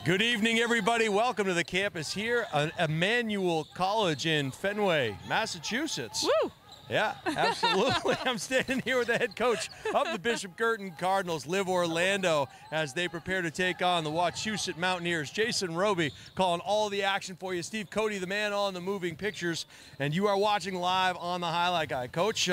Good evening, everybody. Welcome to the campus here at Emmanuel College in Fenway, Massachusetts. Woo! Yeah, absolutely. I'm standing here with the head coach of the Bishop Guertin Cardinals, Liv Orlando, as they prepare to take on the Wachusett Mountaineers. Jason Roby calling all the action for you. Steve Cody, the man on the moving pictures, and you are watching live on the Highlight Guy. Coach,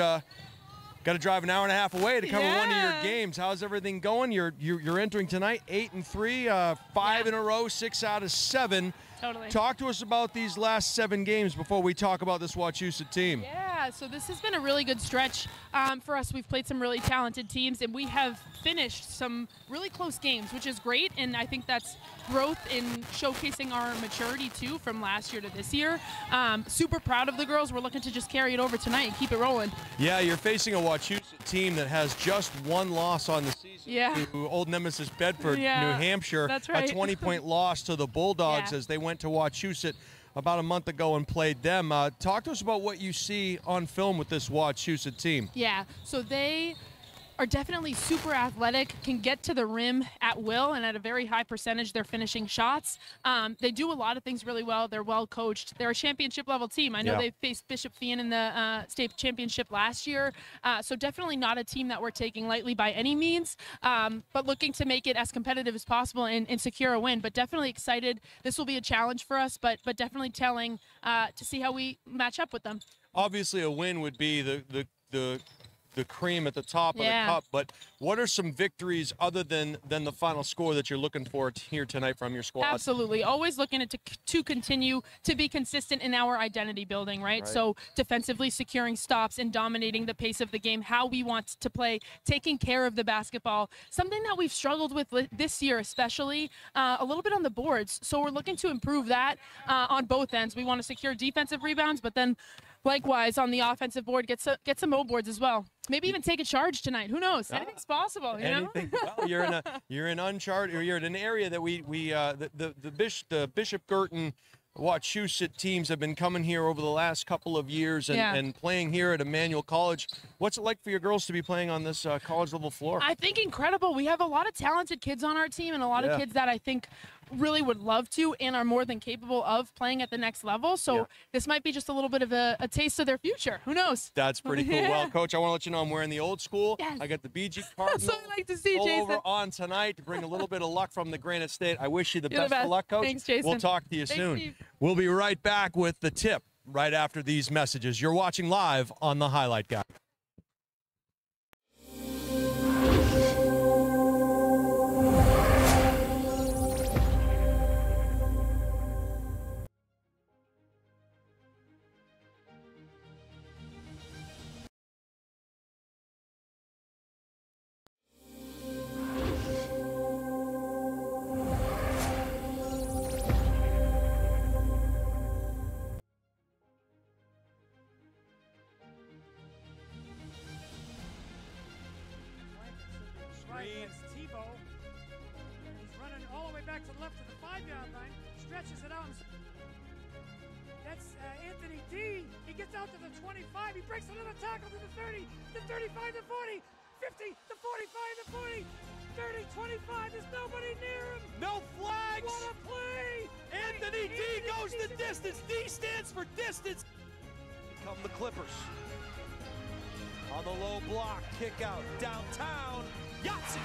got to drive an hour and a half away to cover one of your games. How's everything going? You're entering tonight 8-3, 5 in a row, 6 out of 7. Totally. Talk to us about these last 7 games before we talk about this Wachusett team. Yeah, so this has been a really good stretch for us. We've played some really talented teams, and we have finished some really close games, which is great, and I think that's growth in showcasing our maturity, too, from last year to this year. Super proud of the girls. We're looking to just carry it over tonight and keep it rolling. Yeah, you're facing a Wachusett team that has just 1 loss on the season to Old Nemesis Bedford, New Hampshire. That's right. A 20-point loss to the Bulldogs as they went to Wachusett about a month ago and played them. Talk to us about what you see on film with this Wachusett team. Yeah, so they are definitely super athletic, can get to the rim at will, and at a very high percentage they're finishing shots. They do a lot of things really well. They're well coached. They're a championship level team. I know they faced Bishop Fien in the state championship last year, so definitely not a team that we're taking lightly by any means, but looking to make it as competitive as possible and secure a win. But definitely excited. This will be a challenge for us, but definitely telling to see how we match up with them. Obviously a win would be the cream at the top of the cup, but what are some victories other than the final score that you're looking for here tonight from your squad? Absolutely. Always looking to continue to be consistent in our identity building, right? So defensively securing stops and dominating the pace of the game, how we want to play, taking care of the basketball, something that we've struggled with this year especially, a little bit on the boards. So we're looking to improve that on both ends. We want to secure defensive rebounds, but then likewise on the offensive board, get some O boards as well. Maybe even take a charge tonight. Who knows? Anything's possible. You know? Well, you're in uncharted, or you're in an area that the Bishop Guertin Wachusett teams have been coming here over the last couple of years and playing here at Emmanuel College. What's it like for your girls to be playing on this college level floor? I think incredible. We have a lot of talented kids on our team and a lot of kids that I think really would love to and are more than capable of playing at the next level. So this might be just a little bit of a taste of their future. Who knows? That's pretty cool. Well, Coach, I want to let you know I'm wearing the old school. I got the BG Cardinals That's what I like to see, Jason. over on tonight to bring a little bit of luck from the Granite State. I wish you the best of luck, Coach. Thanks, Jason. We'll talk to you soon. Steve. We'll be right back with the tip right after these messages. You're watching live on the Highlight Guy. He's running all the way back to the left to the 5-yard line, stretches it out. That's Anthony D. He gets out to the 25. He breaks another tackle to the 30, the 35, the 40, 50, the 45, the 40, 30, 25. There's nobody near him. No flags. What a play. Anthony D goes the distance. D stands for distance. Here come the Clippers. On the low block, kick out downtown. Yahtzee.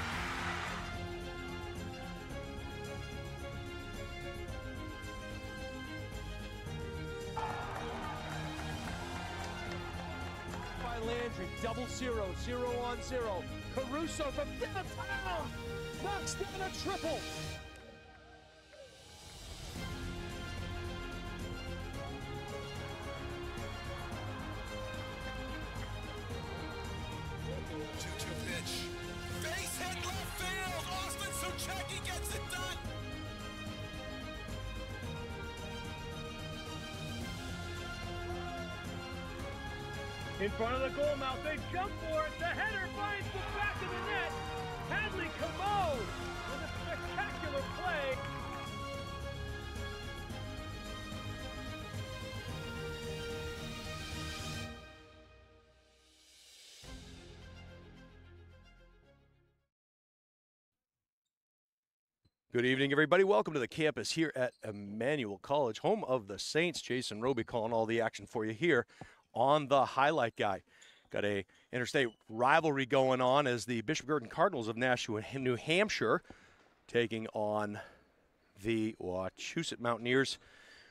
By Landry, double 0, 0-on-0. Caruso from downtown knocks down a triple. In front of the goal mouth, they jump for it. The header finds the back of the net. Hadley Camo with a spectacular play. Good evening, everybody. Welcome to the campus here at Emmanuel College, home of the Saints. Jason Roby calling all the action for you here on the Highlight Guy. Got a interstate rivalry going on as the Bishop Guertin Cardinals of Nashua, New Hampshire, taking on the Wachusett Mountaineers.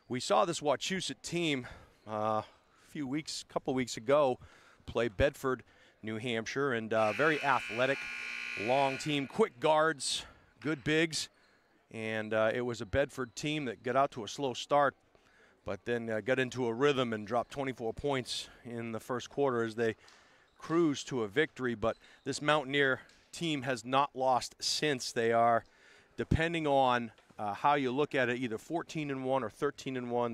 We saw this Wachusett team couple weeks ago play Bedford, New Hampshire, and very athletic, long team, quick guards, good bigs. And it was a Bedford team that got out to a slow start, but then got into a rhythm and dropped 24 points in the first quarter as they cruised to a victory. But this Mountaineer team has not lost since. They are, depending on how you look at it, either 14-1 or 13-1.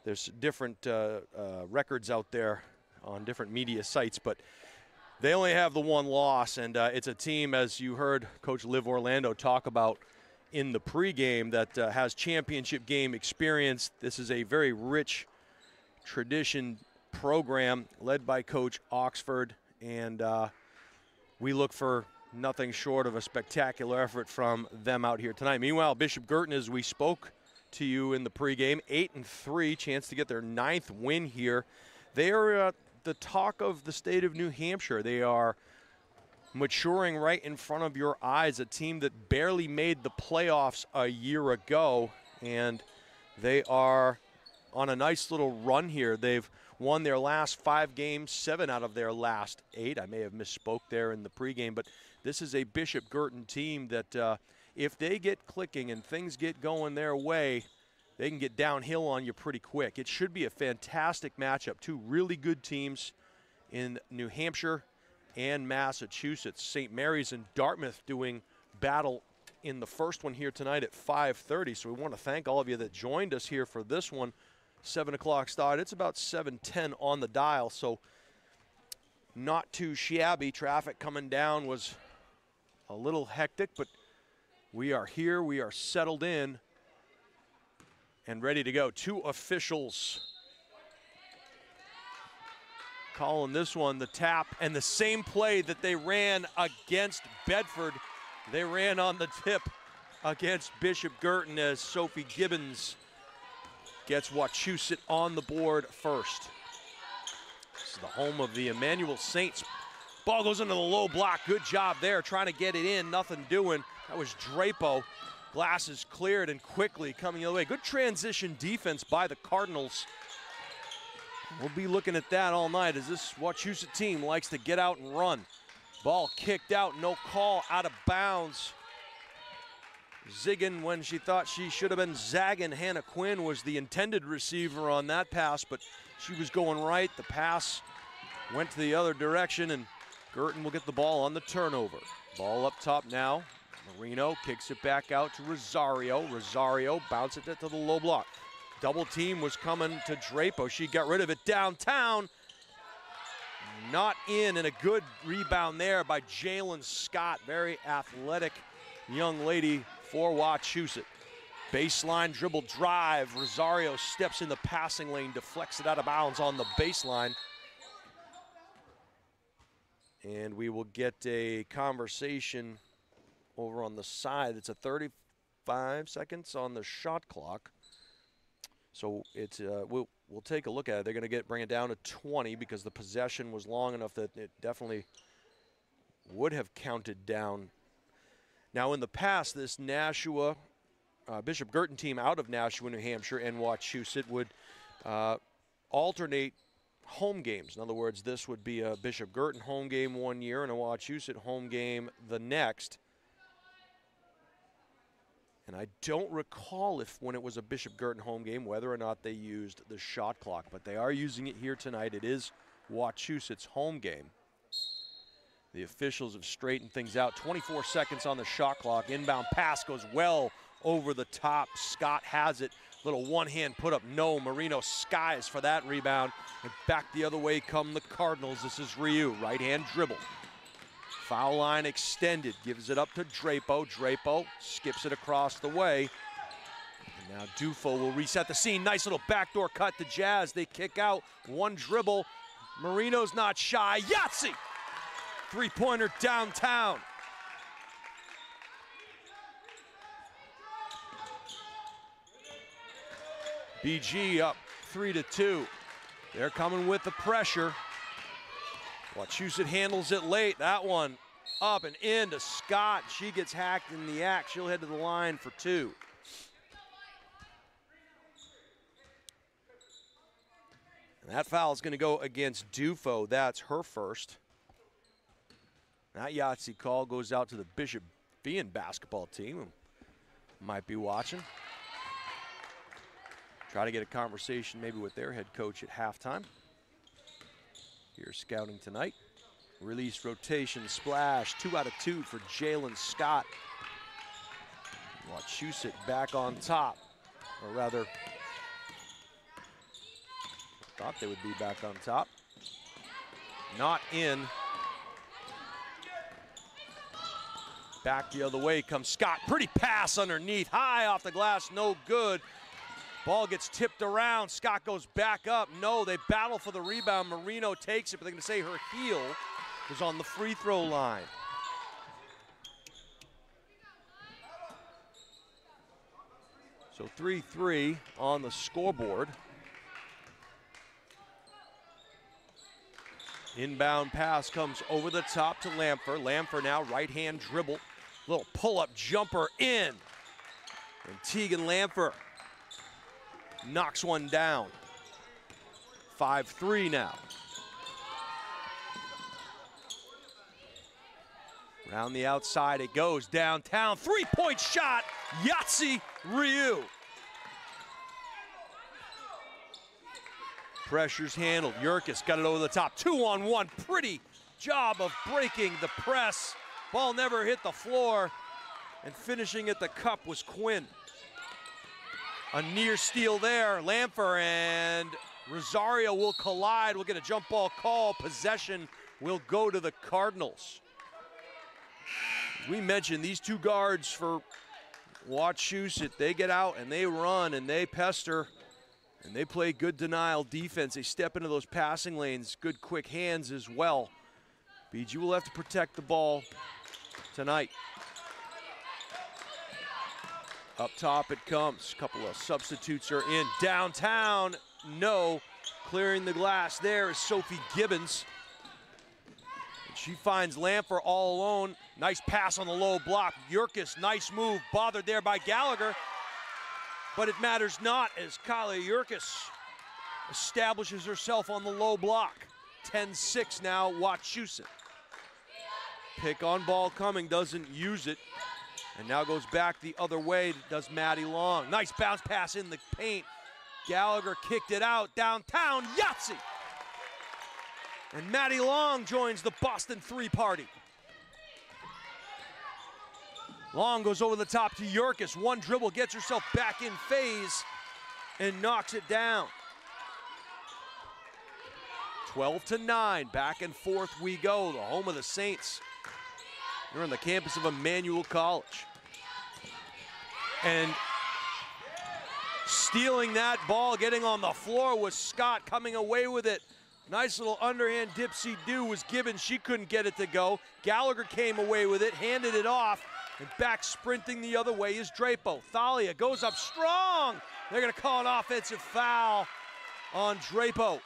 There's different records out there on different media sites, but they only have the one loss, and it's a team, as you heard Coach Liv Orlando talk about in the pregame, that has championship game experience. This is a very rich tradition program led by Coach Oxford, and we look for nothing short of a spectacular effort from them out here tonight. Meanwhile, Bishop Guertin, as we spoke to you in the pregame, 8-3, chance to get their 9th win here. They are the talk of the state of New Hampshire. They are maturing right in front of your eyes, a team that barely made the playoffs a year ago, and they are on a nice little run here. They've won their last 5 games, 7 out of their last 8. I may have misspoke there in the pregame, but this is a Bishop Guertin team that if they get clicking and things get going their way, they can get downhill on you pretty quick. It should be a fantastic matchup. 2 really good teams in New Hampshire and Massachusetts. St. Mary's and Dartmouth doing battle in the first one here tonight at 5:30. So we want to thank all of you that joined us here for this one. 7 o'clock start. It's about 7:10 on the dial, so not too shabby. Traffic coming down was a little hectic, but we are here. We are settled in and ready to go. 2 officials calling this one the tap, and the same play that they ran against Bedford, they ran on the tip against Bishop Guertin as Sophie Gibbons gets Wachusett on the board first. This is the home of the Emmanuel Saints. Ball goes into the low block. Good job there, trying to get it in, nothing doing. That was Drapo. Glasses cleared and quickly coming the other way. Good transition defense by the Cardinals. We'll be looking at that all night as this Wachusett team likes to get out and run. Ball kicked out, no call, out of bounds. Zigging when she thought she should have been zagging. Hannah Quinn was the intended receiver on that pass, but she was going right. The pass went to the other direction, and Guertin will get the ball on the turnover. Ball up top now. Marino kicks it back out to Rosario. Rosario bounces it to the low block. Double team was coming to Drapo. She got rid of it downtown. Not in, and a good rebound there by Jalen Scott. Very athletic young lady for Wachusett. Baseline dribble drive. Rosario steps in the passing lane, deflects it out of bounds on the baseline. And we will get a conversation over on the side. It's a 35 seconds on the shot clock. So it's we'll take a look at it. They're going to bring it down to 20 because the possession was long enough that it definitely would have counted down. Now in the past, this Nashua, Bishop Guertin team out of Nashua, New Hampshire, and Wachusett would alternate home games. In other words, this would be a Bishop Guertin home game one year and a Wachusett home game the next. And I don't recall if when it was a Bishop Guertin home game whether or not they used the shot clock, but they are using it here tonight. It is Wachusett's home game. The officials have straightened things out. 24 seconds on the shot clock. Inbound pass goes well over the top. Scott has it. Little one-hand put up. No, Marino skies for that rebound. And back the other way come the Cardinals. This is Ryu. Right-hand dribble. Foul line extended. Gives it up to Drapo. Drapo skips it across the way. And now Dufo will reset the scene. Nice little backdoor cut to Jazz. They kick out. One dribble. Marino's not shy. Yahtzee! Three-pointer downtown. BG up 3-2. They're coming with the pressure. Wachusett handles it late. That one up and in to Scott. She gets hacked in the act. She'll head to the line for 2. And that foul is going to go against Dufo. That's her first. That Yahtzee call goes out to the Bishop Bean basketball team, who might be watching. Try to get a conversation maybe with their head coach at halftime. Here scouting tonight. Release, rotation, splash. 2 out of 2 for Jalen Scott. Wachusett back on top. Or rather, thought they would be back on top. Not in. Back the other way comes Scott. Pretty pass underneath. High off the glass, no good. Ball gets tipped around. Scott goes back up. No, they battle for the rebound. Marino takes it, but they're going to say her heel was on the free throw line. So 3-3 on the scoreboard. Inbound pass comes over the top to Lamfer. Lamfer now right-hand dribble. Little pull-up jumper in. And Tegan Lamfer knocks one down. 5-3 now. Around the outside it goes, downtown. 3-point shot, Yahtzee Ryu. Pressure's handled. Yurkis got it over the top. 2-on-1. Pretty job of breaking the press. Ball never hit the floor. And finishing at the cup was Quinn. A near steal there. Lamfer and Rosario will collide. We'll get a jump ball call. Possession will go to the Cardinals. We mentioned these 2 guards for Wachusett. They get out and they run and they pester. And they play good denial defense. They step into those passing lanes. Good quick hands as well. BG will have to protect the ball tonight. Up top it comes. A couple of substitutes are in. Downtown, no. Clearing the glass there is Sophie Gibbons. And she finds Lamfer all alone. Nice pass on the low block. Yurkis, nice move. Bothered there by Gallagher. But it matters not as Kylie Yurkis establishes herself on the low block. 10-6 now, Wachusett. Pick on ball coming, doesn't use it. And now goes back the other way, does Maddie Long. Nice bounce pass in the paint. Gallagher kicked it out, downtown, Yahtzee! And Maddie Long joins the Boston 3 party. Long goes over the top to Yurkis. One dribble, gets herself back in phase and knocks it down. 12-9, back and forth we go. The home of the Saints. They're on the campus of Emmanuel College. And stealing that ball, getting on the floor was Scott, coming away with it. Nice little underhand dipsy-do was given. She couldn't get it to go. Gallagher came away with it, handed it off. And back sprinting the other way is Drapo. Thalia goes up strong. They're going to call an offensive foul on Drapo.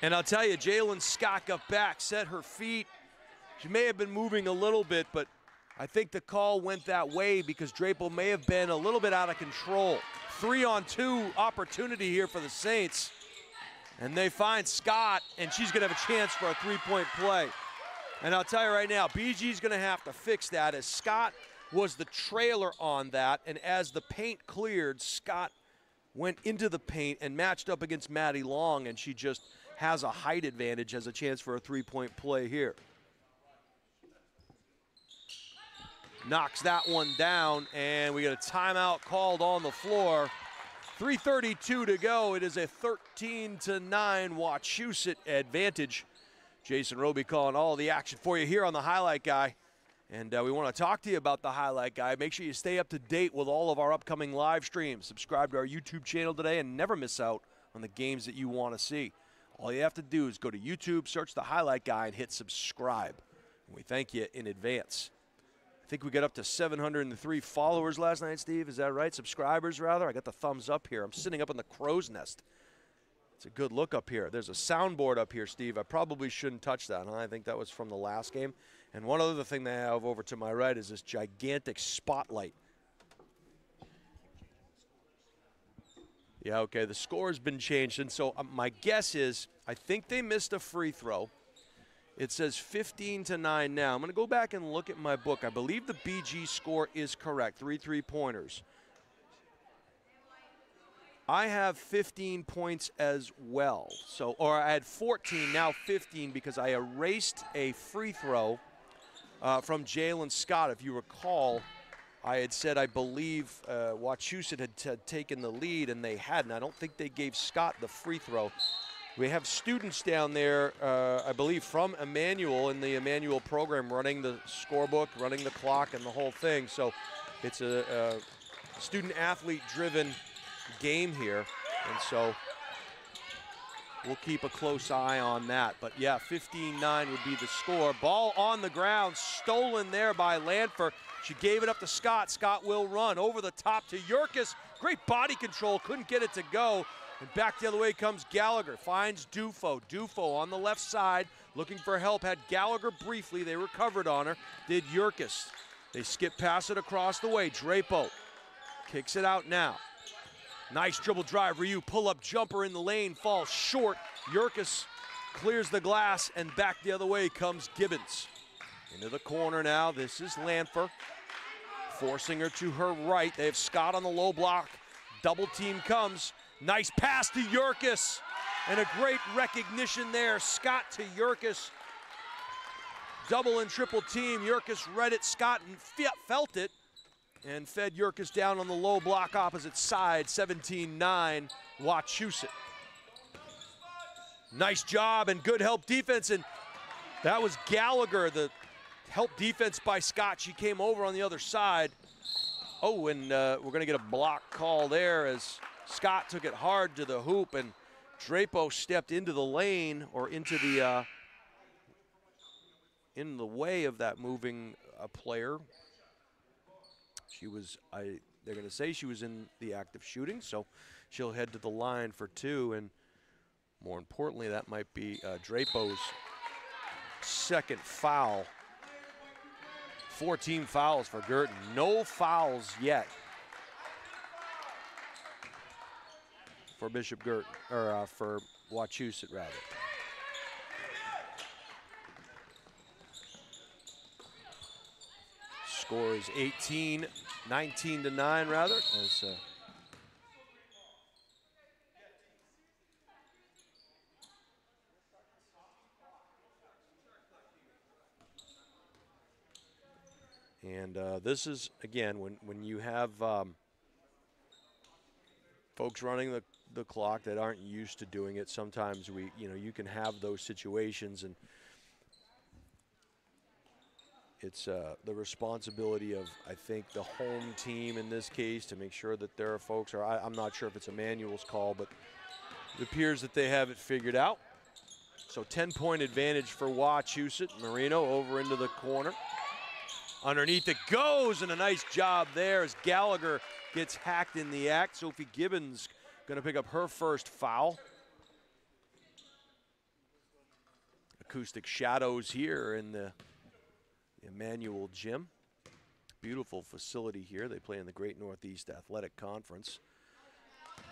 And I'll tell you, Jalen Scott got back, set her feet. She may have been moving a little bit, but I think the call went that way because Drapo may have been a little bit out of control. 3-on-2 opportunity here for the Saints. And they find Scott, and she's going to have a chance for a 3-point play. And I'll tell you right now, BG's going to have to fix that as Scott was the trailer on that. And as the paint cleared, Scott went into the paint and matched up against Maddie Long, and she just has a height advantage, has a chance for a 3-point play here. Knocks that one down, and we get a timeout called on the floor. 3:32 to go. It is a 13-9 Wachusett advantage. Jason Roby calling all the action for you here on the Highlight Guy. And we want to talk to you about the Highlight Guy. Make sure you stay up to date with all of our upcoming live streams. Subscribe to our YouTube channel today and never miss out on the games that you want to see. All you have to do is go to YouTube, search the Highlight Guy, and hit subscribe. And we thank you in advance. I think we got up to 703 followers last night, Steve. Is that right? Subscribers, rather. I got the thumbs up here. I'm sitting up in the crow's nest. It's a good look up here. There's a soundboard up here, Steve. I probably shouldn't touch that, huh? I think that was from the last game. And one other thing they have over to my right is this gigantic spotlight. Yeah, okay, the score has been changed. And so my guess is I think they missed a free throw. It says 15-9 now. I'm going to go back and look at my book. I believe the BG score is correct, 3 3-pointers. I have 15 points as well. So, or I had 14, now 15 because I erased a free throw from Jalen Scott. If you recall, I had said I believe Wachusett had taken the lead, and they hadn't. I don't think they gave Scott the free throw. We have students down there, I believe, from Emmanuel in the Emmanuel program running the scorebook, running the clock, and the whole thing. So it's a student-athlete-driven game here, and so we'll keep a close eye on that. But, yeah, 15-9 would be the score. Ball on the ground, stolen there by Lanfer. She gave it up to Scott. Scott will run over the top to Yurkus. Great body control, couldn't get it to go. And back the other way comes Gallagher, finds Dufo. Dufo on the left side, looking for help. Had Gallagher briefly, they recovered on her. Did Yurkus. They skip past it across the way. Drapo kicks it out now. Nice dribble drive. Ryu pull-up jumper in the lane, falls short. Yurkus clears the glass, and back the other way comes Gibbons. Into the corner now. This is Lanfer, forcing her to her right. They have Scott on the low block. Double team comes. Nice pass to Yurkus, and a great recognition there. Scott to Yurkus. Double and triple team. Yurkus read it. Scott felt it and fed Yurkus down on the low block opposite side. 17-9, Wachusett. Nice job and good help defense, and that was Gallagher. The help defense by Scott. She came over on the other side. Oh, and we're going to get a block call there as Scott took it hard to the hoop, and Drapo stepped into the lane, or into the in the way of that moving player. She was, they're going to say she was in the act of shooting, so she'll head to the line for two, and more importantly, that might be Drapo's second foul. 14 fouls for Guertin. No fouls yet for Bishop Guertin, or for Wachusett, rather. Score is 19-9, rather. As, and this is, again, when you have folks running the clock that aren't used to doing it, sometimes you can have those situations, and it's the responsibility of, I think, the home team in this case to make sure that there are folks, or I'm not sure if it's Emmanuel's call, but it appears that they have it figured out. So 10-point advantage for Wachusett. Marino over into the corner. Underneath it goes, and a nice job there as Gallagher gets hacked in the act. Sophie Gibbons going to pick up her first foul. Acoustic shadows here in the Emmanuel Gym. Beautiful facility here. They play in the Great Northeast Athletic Conference.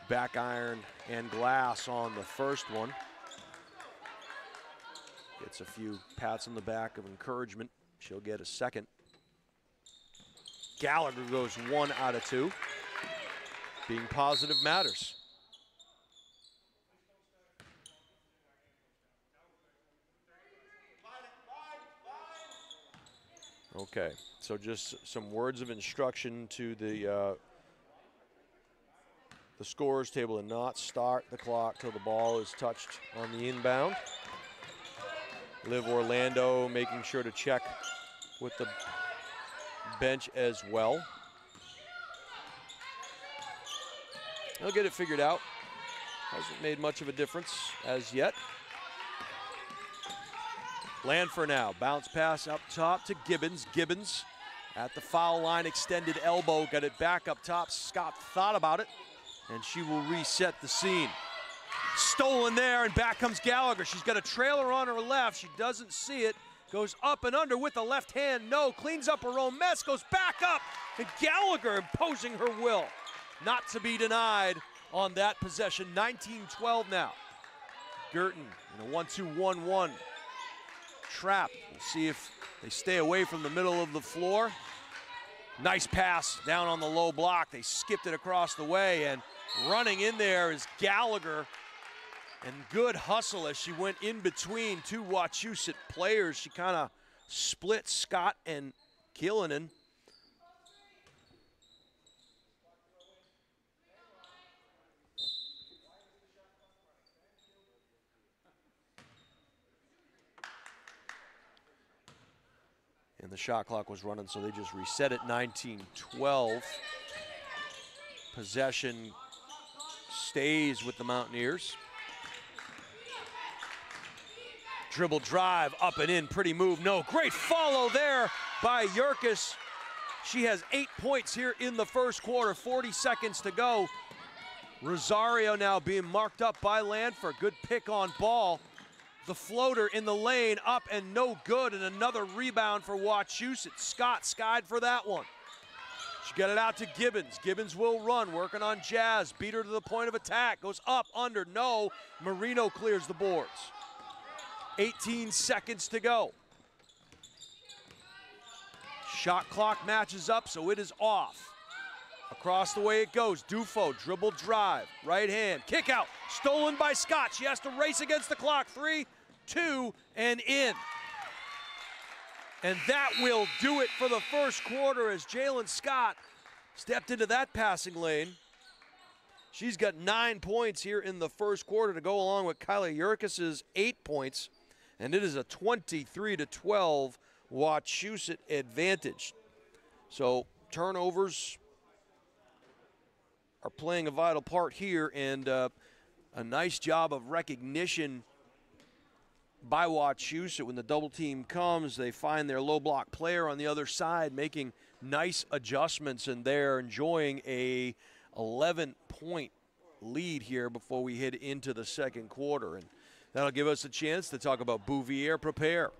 Back iron and glass on the first one. Gets a few pats on the back of encouragement. She'll get a second. Gallagher goes 1 out of 2. Being positive matters. Okay, so just some words of instruction to the scorers table to not start the clock till the ball is touched on the inbound. Liv Orlando making sure to check with the bench as well. They'll get it figured out. Hasn't made much of a difference as yet. Lanfer now, bounce pass up top to Gibbons. Gibbons At the foul line, extended elbow, got it back up top. Scott thought about it, and she will reset the scene. Stolen there, and back comes Gallagher. She's got a trailer on her left. She doesn't see it. Goes up and under with the left hand. No, cleans up her own mess, goes back up, and Gallagher imposing her will. Not to be denied on that possession. 19-12 now. Guertin in a 1-2-1-1 trap. We'll see if they stay away from the middle of the floor. Nice pass down on the low block. They skipped it across the way, and running in there is Gallagher. And good hustle as she went in between two Wachusett players. She kind of split Scott and Killinen. And the shot clock was running, so they just reset it. 19-12. Possession stays with the Mountaineers. Dribble drive, up and in, pretty move. No, great follow there by Yerkes. She has 8 points here in the first quarter, 40 seconds to go. Rosario now being marked up by Lanford. Good pick on ball. The floater in the lane, up and no good, and another rebound for Wachusett. Scott skied for that one. She got it out to Gibbons. Gibbons will run, working on Jazz. Beat her to the point of attack. Goes up, under, no. Marino clears the boards. 18 seconds to go. Shot clock matches up, so it is off. Across the way it goes. Dufo, dribble drive, right hand, kick out, stolen by Scott. She has to race against the clock. 3, 2, and in. And that will do it for the first quarter as Jalen Scott stepped into that passing lane. She's got 9 points here in the first quarter to go along with Kylie Yerkes' 8 points. And it is a 23-12 Wachusett advantage. So turnovers are playing a vital part here, and a nice job of recognition by Wachusett. When the double team comes, they find their low block player on the other side, making nice adjustments, and they're enjoying a 11-point lead here before we head into the second quarter. And that'll give us a chance to talk about Bouvier Prepare.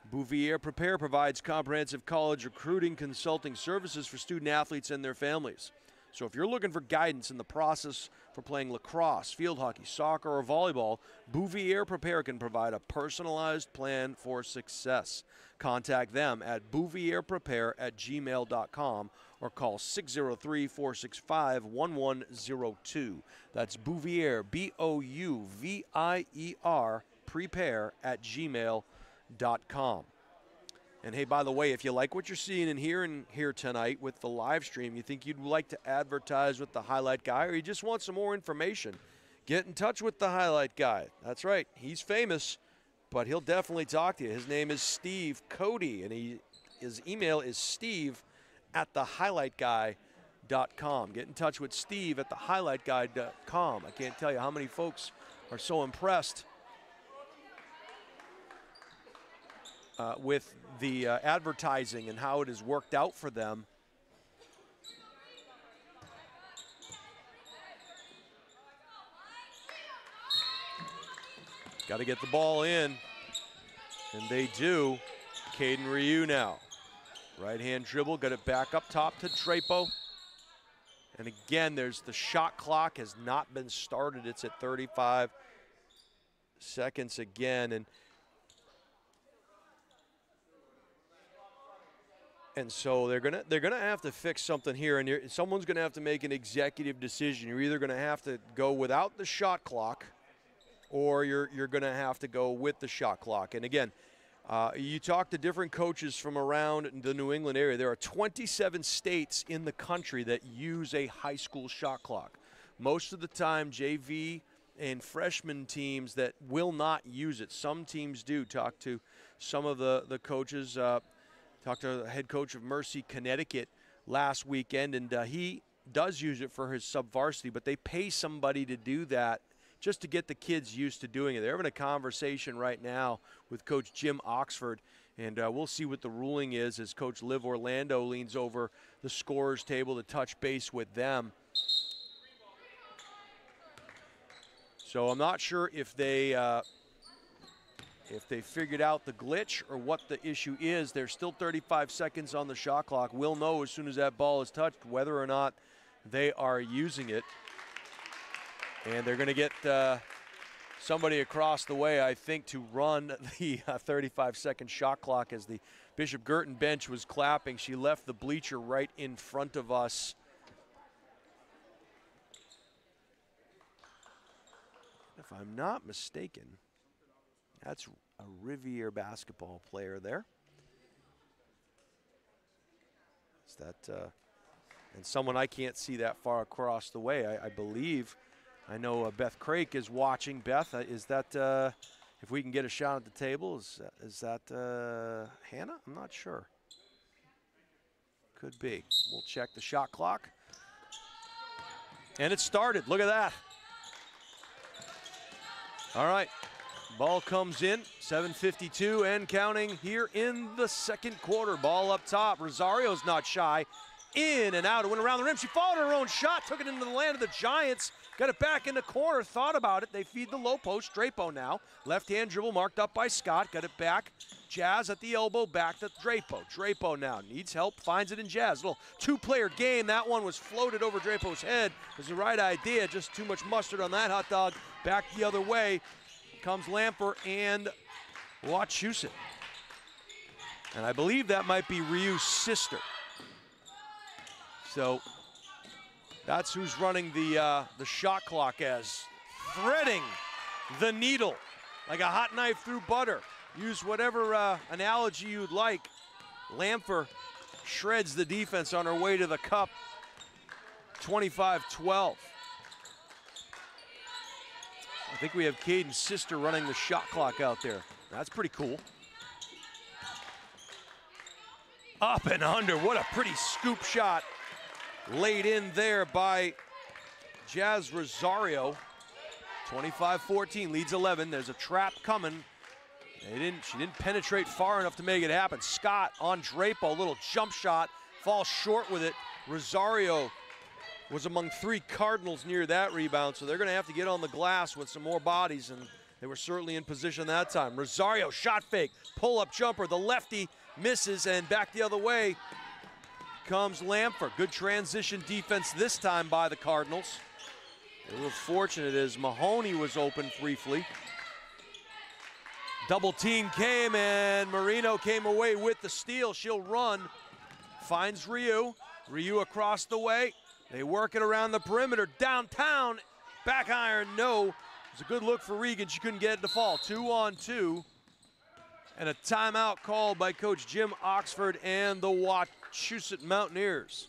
Bouvier Prepare provides comprehensive college recruiting consulting services for student athletes and their families. So if you're looking for guidance in the process for playing lacrosse, field hockey, soccer, or volleyball, Bouvier Prepare can provide a personalized plan for success. Contact them at bouvierprepare@gmail.com or call 603-465-1102. That's Bouvier, B-O-U-V-I-E-R, prepare@gmail.com. And hey, by the way, if you like what you're seeing and hearing here tonight with the live stream, you think you'd like to advertise with the Highlight Guy, or you just want some more information, get in touch with the Highlight Guy. That's right, he's famous, but he'll definitely talk to you. His name is Steve Cody, and his email is steve@thehighlightguy.com. Get in touch with Steve at thehighlightguy.com. I can't tell you how many folks are so impressed with the advertising and how it has worked out for them. Got to get the ball in, and they do. Caden Ryu now. Right-hand dribble, got it back up top to Drapo. And again, there's the shot clock has not been started. It's at 35 seconds again. And so they're gonna have to fix something here, and someone's gonna have to make an executive decision. You're either gonna have to go without the shot clock, or you're gonna have to go with the shot clock. And again, you talk to different coaches from around the New England area. There are 27 states in the country that use a high school shot clock. Most of the time, JV and freshman teams that will not use it. Some teams do. Talk to some of the coaches. Talked to the head coach of Mercy, Connecticut last weekend, and he does use it for his sub-varsity, but they pay somebody to do that just to get the kids used to doing it. They're having a conversation right now with Coach Jim Oxford, And we'll see what the ruling is as Coach Liv Orlando leans over the scorer's table to touch base with them. So I'm not sure if they figured out the glitch or what the issue is. There's still 35 seconds on the shot clock. We'll know as soon as that ball is touched whether or not they are using it. And they're going to get somebody across the way, I think, to run the 35-second shot clock as the Bishop Guertin bench was clapping. She left the bleacher right in front of us. If I'm not mistaken, that's a Riviere basketball player there. Is that, and someone I can't see that far across the way, I believe. I know Beth Crake is watching. Beth, is that, if we can get a shot at the table, is that Hannah? I'm not sure. Could be. We'll check the shot clock. And it started. Look at that. All right. Ball comes in. 7:52 and counting here in the second quarter. Ball up top. Rosario's not shy. In and out. It went around the rim. She followed her own shot. Took it into the land of the Giants. Got it back in the corner. Thought about it. They feed the low post. Drapo now. Left-hand dribble marked up by Scott. Got it back. Jazz at the elbow. Back to Drapo. Drapo now needs help. Finds it in Jazz. Little two-player game. That one was floated over Drapo's head. It was the right idea. Just too much mustard on that hot dog. Back the other way comes Lamper and Wachusett. And I believe that might be Ryu's sister. So that's who's running the shot clock as threading the needle like a hot knife through butter. Use whatever analogy you'd like. Lamper shreds the defense on her way to the cup. 25-12. I think we have Caden's sister running the shot clock out there. That's pretty cool. Up and under. What a pretty scoop shot. Laid in there by Jazz Rosario. 25-14, leads 11. There's a trap coming. She didn't penetrate far enough to make it happen. Scott on Drapo, little jump shot, falls short with it. Rosario was among 3 Cardinals near that rebound, so they're going to have to get on the glass with some more bodies, and they were certainly in position that time. Rosario, shot fake, pull-up jumper. The lefty misses, and back the other way comes Lamper. Good transition defense this time by the Cardinals. They were fortunate as Mahoney was open briefly. Double team came, and Marino came away with the steal. She'll run, finds Ryu. Ryu across the way. They work it around the perimeter, downtown, back iron, no. It was a good look for Regan, she couldn't get it to fall. 2-on-2, and a timeout called by Coach Jim Oxford and the Wachusett Mountaineers.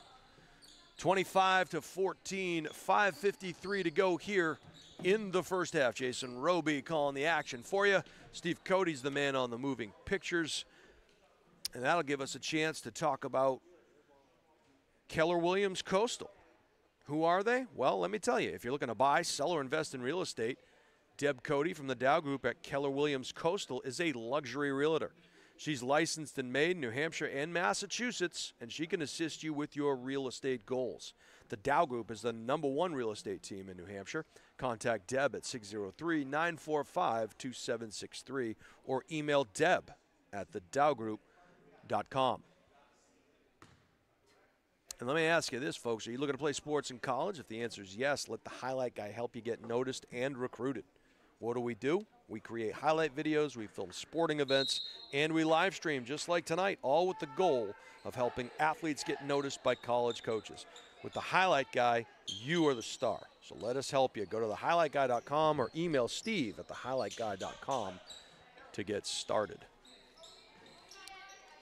25-14, 5:53 to go here in the first half. Jason Roby calling the action for you. Steve Cody's the man on the moving pictures, and that'll give us a chance to talk about Keller Williams Coastal. Who are they? Well, let me tell you, if you're looking to buy, sell, or invest in real estate, Deb Cody from the Dow Group at Keller Williams Coastal is a luxury realtor. She's licensed in Maine, New Hampshire, and Massachusetts, and she can assist you with your real estate goals. The Dow Group is the #1 real estate team in New Hampshire. Contact Deb at 603-945-2763 or email Deb at thedowgroup.com. And let me ask you this, folks. Are you looking to play sports in college? If the answer is yes, let the highlight guy help you get noticed and recruited. What do? We create highlight videos, we film sporting events, and we live stream just like tonight, all with the goal of helping athletes get noticed by college coaches. With the highlight guy, you are the star. So let us help you. Go to thehighlightguy.com or email Steve at thehighlightguy.com to get started.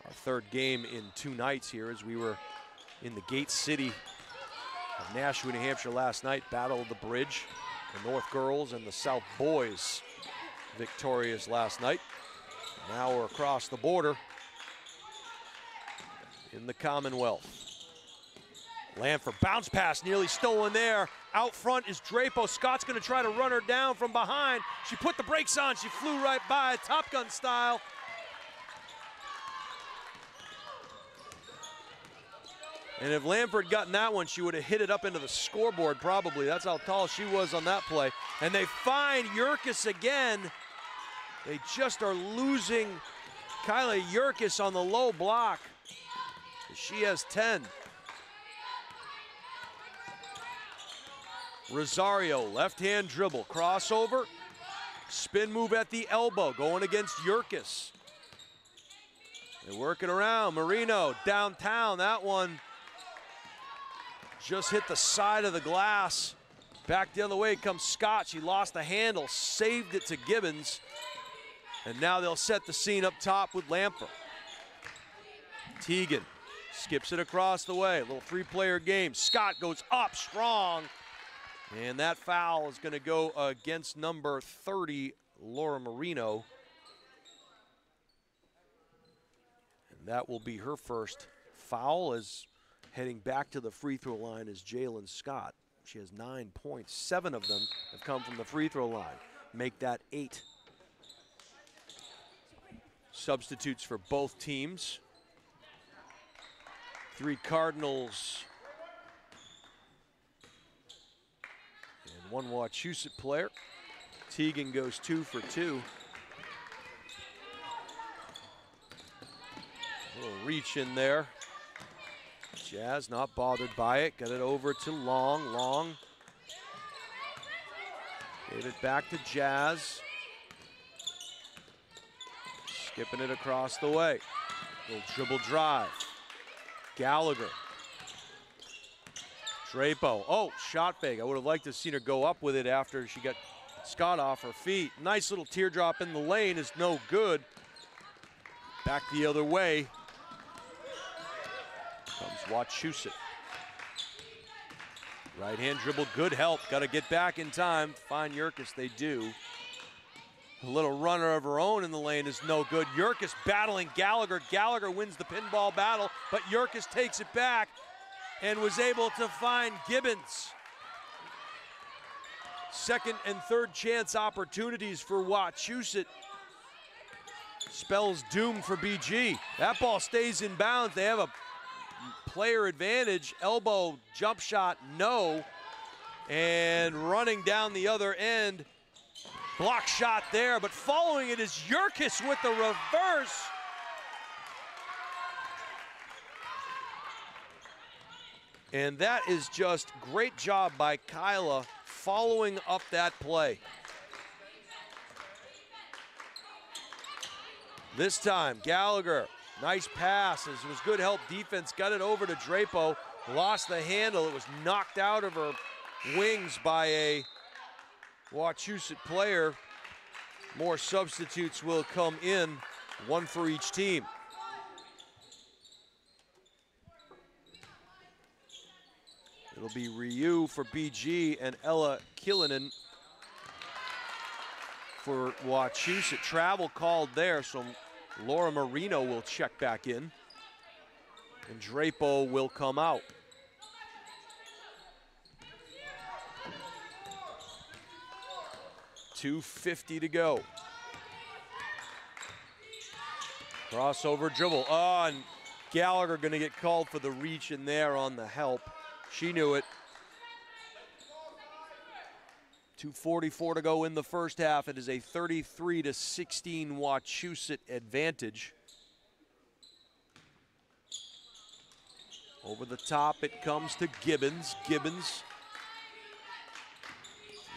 Our third game in 2 nights here as we were in the Gate City of Nashua, New Hampshire last night. Battle of the Bridge. The North girls and the South boys victorious last night. Now we're across the border in the Commonwealth. Lanford, bounce pass nearly stolen there. Out front is Drapo. Scott's going to try to run her down from behind. She put the brakes on. She flew right by, Top Gun style. And if Lamford gotten that one, she would have hit it up into the scoreboard probably. That's how tall she was on that play. And they find Yurkis again. They just are losing Kyla Yurkis on the low block. She has 10. Rosario, left-hand dribble, crossover, spin move at the elbow, going against Yurkis. They're working around. Marino downtown. That one just hit the side of the glass. Back the other way comes Scott. She lost the handle, saved it to Gibbons. And now they'll set the scene up top with Lamper. Teagan skips it across the way. A little three-player game. Scott goes up strong. And that foul is going to go against number 30, Laura Marino. And that will be her first foul, as heading back to the free throw line is Jalen Scott. She has 9 points. 7 of them have come from the free throw line. Make that 8. Substitutes for both teams. 3 Cardinals and 1 Wachusett player. Teagan goes 2 for 2. A little reach in there. Jazz not bothered by it. Got it over to Long. Long gave it back to Jazz. Skipping it across the way. Little dribble drive. Gallagher. Drapo. Oh, shot fake. I would have liked to have seen her go up with it after she got Scott off her feet. Nice little teardrop in the lane is no good. Back the other way comes Wachusett. Right hand dribble, good help. Got to get back in time. Find Yurkis, they do. A little runner of her own in the lane is no good. Yurkis battling Gallagher. Gallagher wins the pinball battle, but Yurkis takes it back and was able to find Gibbons. Second and third chance opportunities for Wachusett. Spells doom for BG. That ball stays in bounds. They have a player advantage. Elbow jump shot, no. And running down the other end. Block shot there, but following it is Yurkis with the reverse. And that is just great job by Kyla following up that play. This time, Gallagher, nice pass. It was good help defense, got it over to Drapo, lost the handle. It was knocked out of her wings by a Wachusett player. More substitutes will come in, 1 for each team. It'll be Ryu for BG and Ella Killinen for Wachusett. Travel called there, so Laura Marino will check back in. And Drapo will come out. .250 to go. Crossover dribble. Oh, and Gallagher going to get called for the reach in there on the help. She knew it. 2:44 to go in the first half. It is a 33-16 Wachusett advantage. Over the top it comes to Gibbons. Gibbons.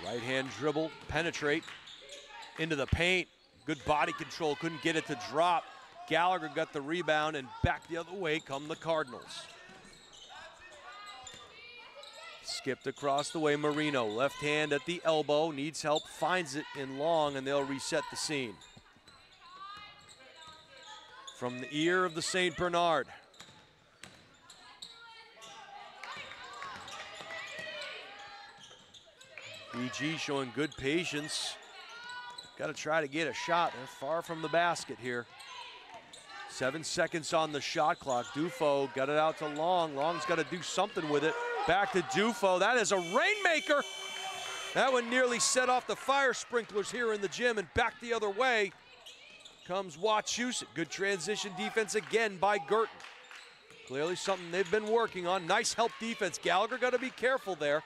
Right-hand dribble, penetrate into the paint. Good body control, couldn't get it to drop. Gallagher got the rebound, and back the other way come the Cardinals. Skipped across the way, Marino. Left hand at the elbow, needs help, finds it in Long, and they'll reset the scene. From the ear of the St. Bernard. BG showing good patience. Got to try to get a shot. They're far from the basket here. 7 seconds on the shot clock. Dufo got it out to Long. Long's got to do something with it. Back to Dufo. That is a rainmaker. That one nearly set off the fire sprinklers here in the gym, and back the other way comes Wachusett. Good transition defense again by Guertin. Clearly something they've been working on. Nice help defense. Gallagher got to be careful there.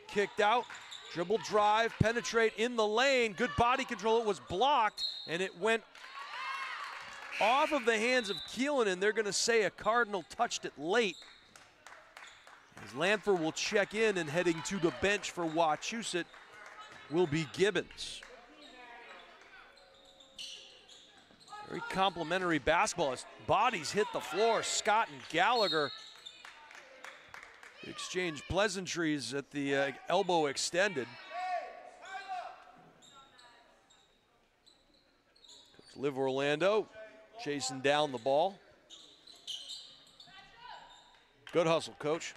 Kicked out, dribble drive, penetrate in the lane. Good body control. It was blocked, and it went off of the hands of Keelan, and they're going to say a Cardinal touched it late. As Lanford will check in, and heading to the bench for Wachusett will be Gibbons. Very complimentary basketball as bodies hit the floor. Scott and Gallagher exchange pleasantries at the elbow extended. Liv Orlando chasing down the ball. Good hustle, coach.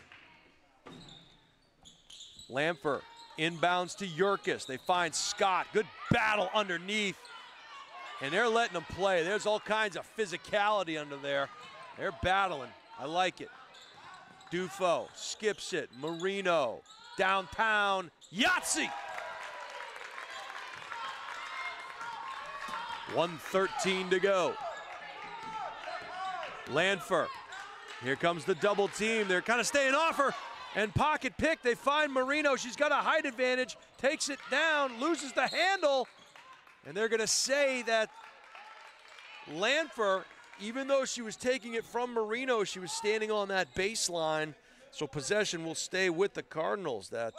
Lamfer inbounds to Yurkis. They find Scott. Good battle underneath. And they're letting them play. There's all kinds of physicality under there. They're battling. I like it. Dufo skips it. Marino downtown. Yahtzee! 1:13 to go. Lanfer. Here comes the double team. They're kind of staying off her. And pocket pick. They find Marino. She's got a height advantage. Takes it down. Loses the handle. And they're going to say that Lanfer, even though she was taking it from Marino, she was standing on that baseline. So possession will stay with the Cardinals. That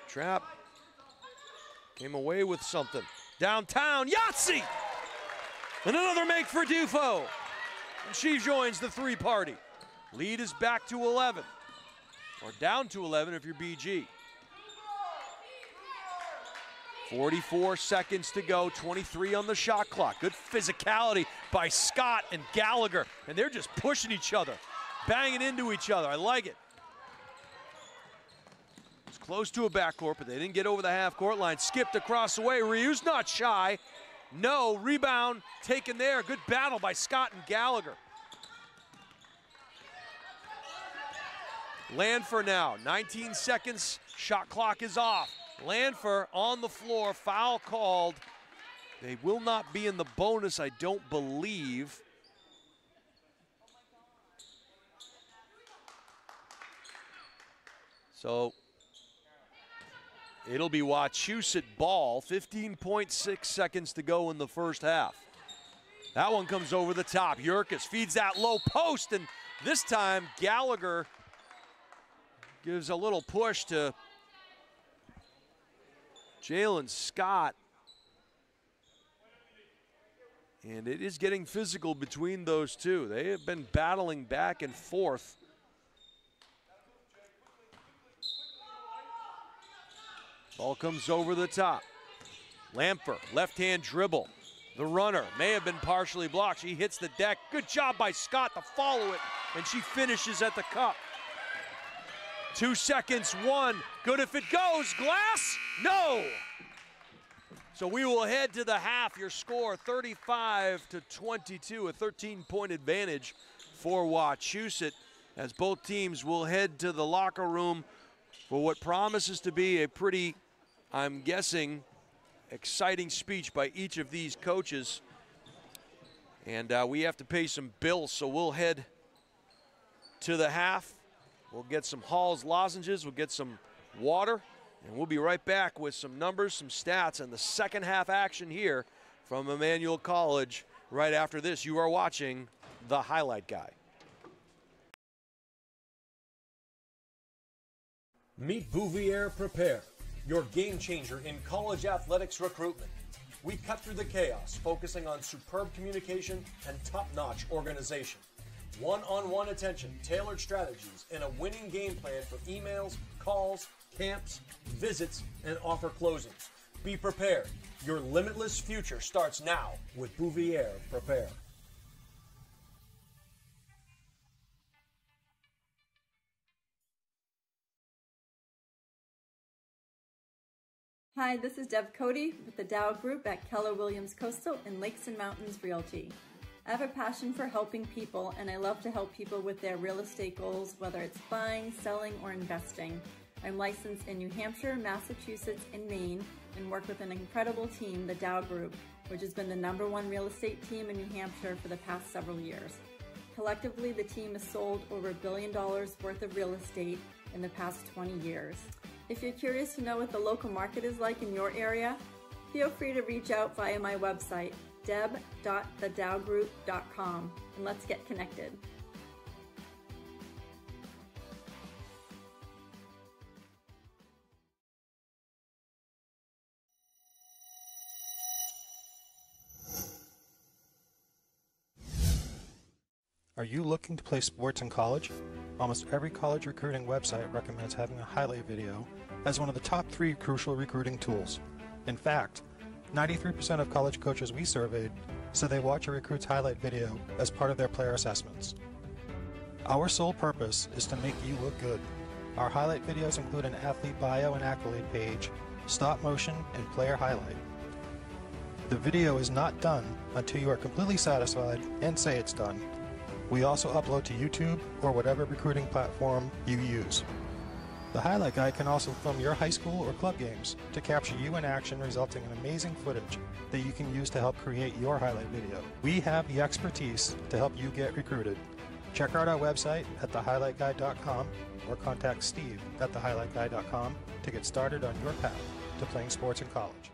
trap came away with something. Downtown, Yahtzee! And another make for Dufo. And she joins the three party. Lead is back to 11. Or down to 11 if you're BG. 44 seconds to go, 23 on the shot clock. Good physicality by Scott and Gallagher. And they're just pushing each other, banging into each other. I like it. It's close to a backcourt, but they didn't get over the half-court line. Skipped across the way. Ryu's not shy. No, rebound taken there. Good battle by Scott and Gallagher. Lanfer now, 19 seconds. Shot clock is off. Lanfer on the floor, foul called. They will not be in the bonus, I don't believe. So it'll be Wachusett ball, 15.6 seconds to go in the first half. That one comes over the top. Yurkis feeds that low post, and this time Gallagher gives a little push to Jalen Scott. And it is getting physical between those two. They have been battling back and forth. Ball comes over the top. Lamfer, left-hand dribble. The runner may have been partially blocked. She hits the deck. Good job by Scott to follow it, and she finishes at the cup. 2 seconds, one. Good if it goes. Glass? No! So we will head to the half. Your score, 35-22, a 13-point advantage for Wachusett, as both teams will head to the locker room for what promises to be a pretty, I'm guessing, exciting speech by each of these coaches. And we have to pay some bills, so we'll head to the half. We'll get some Hall's lozenges, we'll get some water, and we'll be right back with some numbers, some stats, and the second half action here from Emmanuel College. Right after this, you are watching The Highlight Guy. Meet Bouvier Prepare, your game changer in college athletics recruitment. We cut through the chaos, focusing on superb communication and top-notch organization. One-on-one attention, tailored strategies, and a winning game plan for emails, calls, camps, visits, and offer closings. Be prepared. Your limitless future starts now with Bouvier Prepare. Hi, this is Deb Cody with the Dow Group at Keller Williams Coastal and Lakes and Mountains Realty. I have a passion for helping people, and I love to help people with their real estate goals, whether it's buying, selling, or investing. I'm licensed in New Hampshire, Massachusetts, and Maine, and work with an incredible team, the Dow Group, which has been the #1 real estate team in New Hampshire for the past several years. collectively the team has sold over $1 billion worth of real estate in the past 20 years. If you're curious to know what the local market is like in your area, feel free to reach out via my website, deb.thedowgroup.com, and let's get connected. Are you looking to play sports in college? Almost every college recruiting website recommends having a highlight video as one of the top 3 crucial recruiting tools. In fact, 93% of college coaches we surveyed said they watch a recruit's highlight video as part of their player assessments. Our sole purpose is to make you look good. Our highlight videos include an athlete bio and accolade page, stop motion, and player highlight. The video is not done until you are completely satisfied and say it's done. We also upload to YouTube or whatever recruiting platform you use. The highlight guide can also film your high school or club games to capture you in action, resulting in amazing footage that you can use to help create your highlight video. We have the expertise to help you get recruited. Check out our website at thehighlightguide.com or contact Steve at thehighlightguide.com to get started on your path to playing sports in college.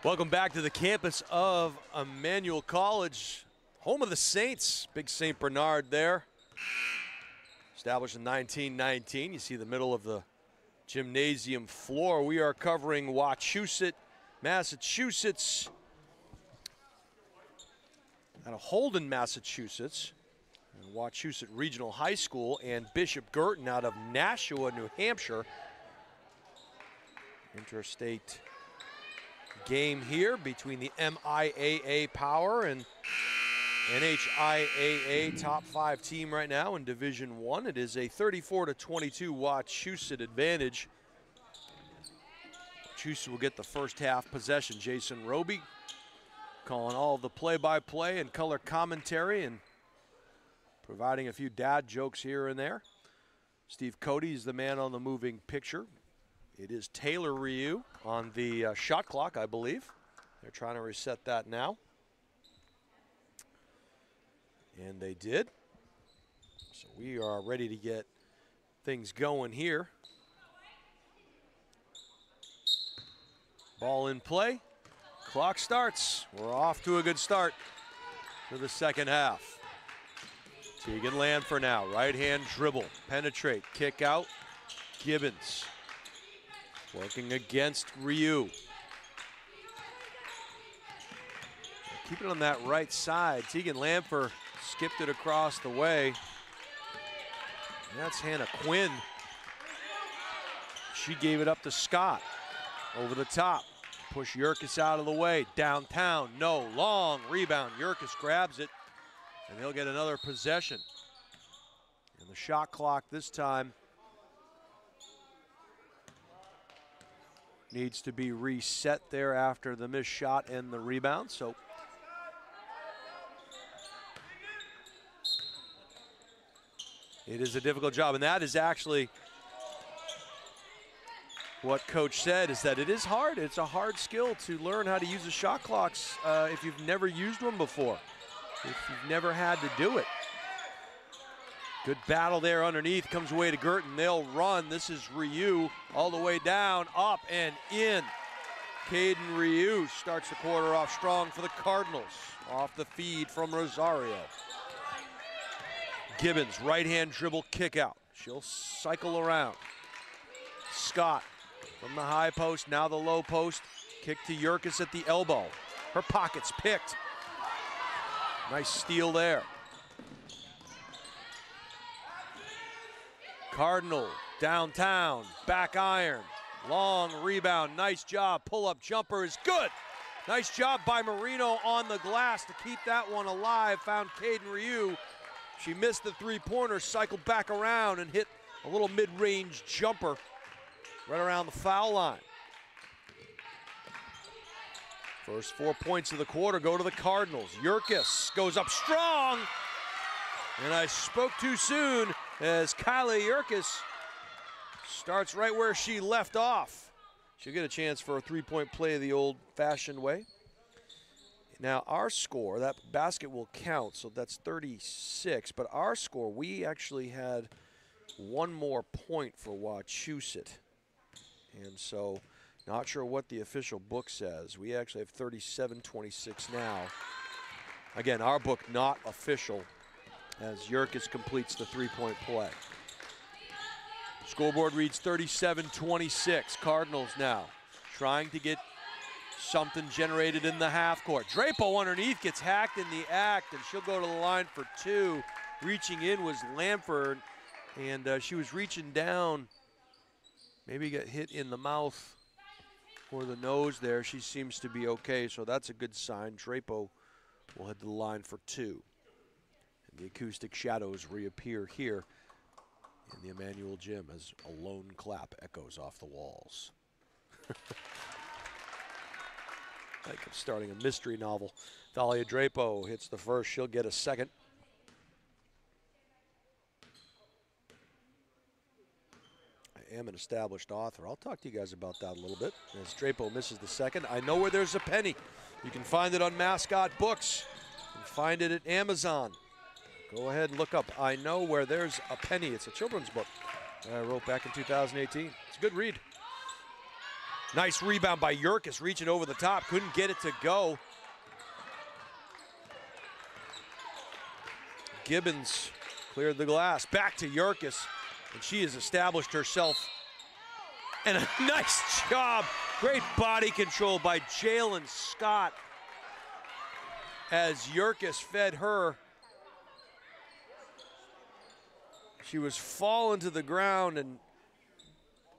Welcome back to the campus of Emmanuel College, home of the Saints. Big St. Bernard there. Established in 1919. You see the middle of the gymnasium floor. We are covering Wachusett, Massachusetts, out of Holden, Massachusetts, and Wachusett Regional High School, and Bishop Guertin out of Nashua, New Hampshire. Interstate game here between the MIAA Power and NHIAA top 5 team right now in Division 1. It is a 34-22 Wachusett advantage. Wachusett will get the first half possession. Jason Roby calling all of the play-by-play and color commentary and providing a few dad jokes here and there. Steve Cody is the man on the moving picture. It is Taylor Ryu on the shot clock, I believe. They're trying to reset that now. And they did. So we are ready to get things going here. Ball in play. Clock starts. We're off to a good start for the second half. Tegan Lanfer now. Right hand dribble. Penetrate. Kick out. Gibbons. Working against Ryu. Keep it on that right side. Tegan Lanfer skipped it across the way. And that's Hannah Quinn. She gave it up to Scott. Over the top. Push Yurkis out of the way. Downtown. No. Long rebound. Yurkis grabs it. And he'll get another possession. And the shot clock this time needs to be reset there after the missed shot and the rebound. So it is a difficult job, and that is actually what Coach said, is that it is hard. It's a hard skill to learn how to use the shot clocks if you've never used one before, if you've never had to do it. Good battle there underneath, comes away to Guertin. They'll run. This is Ryu all the way down, up and in. Caden Ryu starts the quarter off strong for the Cardinals. Off the feed from Rosario. Gibbons, right-hand dribble kick out. She'll cycle around. Scott from the high post, now the low post. Kick to Yurkis at the elbow. Her pocket's picked. Nice steal there. Cardinal downtown, back iron, long rebound, nice job, pull-up jumper is good. Nice job by Marino on the glass to keep that one alive, found Caden Ryu. She missed the three-pointer, cycled back around and hit a little mid-range jumper right around the foul line. First 4 points of the quarter go to the Cardinals. Yurkis goes up strong, and I spoke too soon as Kylie Yurkis starts right where she left off. She'll get a chance for a three-point play the old-fashioned way. Now our score, that basket will count, so that's 36, but our score, we actually had one more point for Wachusett. And so, not sure what the official book says. We actually have 37-26 now. Again, our book not official, as Yurkis completes the three-point play. Scoreboard reads 37-26. Cardinals now trying to get something generated in the half court. Drapo underneath gets hacked in the act, and she'll go to the line for two. Reaching in was Lamford, and she was reaching down. Maybe got hit in the mouth or the nose there. She seems to be okay, so that's a good sign. Drapo will head to the line for two. The acoustic shadows reappear here in the Emmanuel Gym as a lone clap echoes off the walls. Like I'm starting a mystery novel. Thalia Drapo hits the first. She'll get a second. I am an established author. I'll talk to you guys about that a little bit. As Drapo misses the second, I know where there's a penny. You can find it on Mascot Books. You can find it at Amazon. Go ahead and look up I Know Where There's a Penny. It's a children's book I wrote back in 2018. It's a good read. Nice rebound by Yurkus, reaching over the top, couldn't get it to go. Gibbons cleared the glass, back to Yurkus, and she has established herself. And a nice job, great body control by Jalen Scott as Yurkus fed her. She was falling to the ground and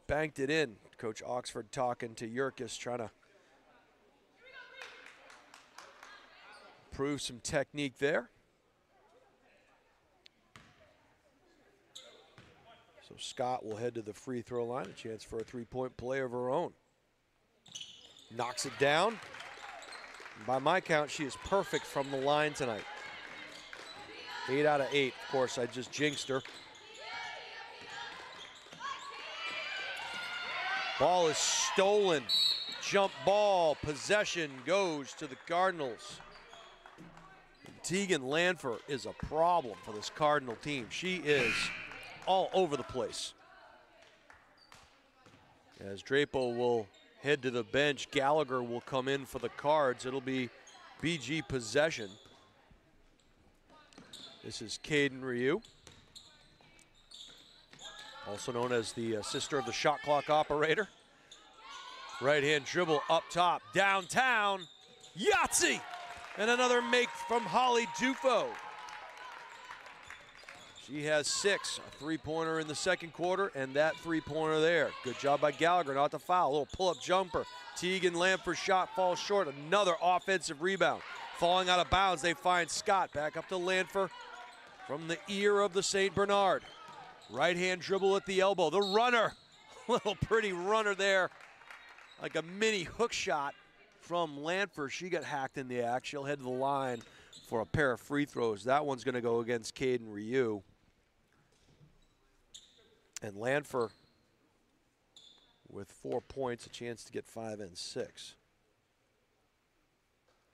banked it in. Coach Oxford talking to Yurkus, trying to prove some technique there. So Scott will head to the free throw line, a chance for a three-point play of her own. Knocks it down. And by my count, she is perfect from the line tonight. 8 out of 8. Of course, I just jinxed her. Ball is stolen. Jump ball. Possession goes to the Cardinals. Tegan Lanfer is a problem for this Cardinal team. She is all over the place. As Drapo will head to the bench, Gallagher will come in for the Cards. It'll be BG possession. This is Caden Ryu, also known as the sister of the shot clock operator. Right-hand dribble up top, downtown, Yahtzee! And another make from Holly Dufo. She has 6, a three-pointer in the second quarter, and that three-pointer there. Good job by Gallagher, not to foul. A little pull-up jumper. Tegan Lanfer's shot falls short. Another offensive rebound. Falling out of bounds, they find Scott. Back up to Lanfer from the ear of the St. Bernard. Right-hand dribble at the elbow. The runner, little pretty runner there. Like a mini hook shot from Lanfer. She got hacked in the act. She'll head to the line for a pair of free throws. That one's going to go against Caden Ryu. And Lanfer with 4 points, a chance to get 5 and 6.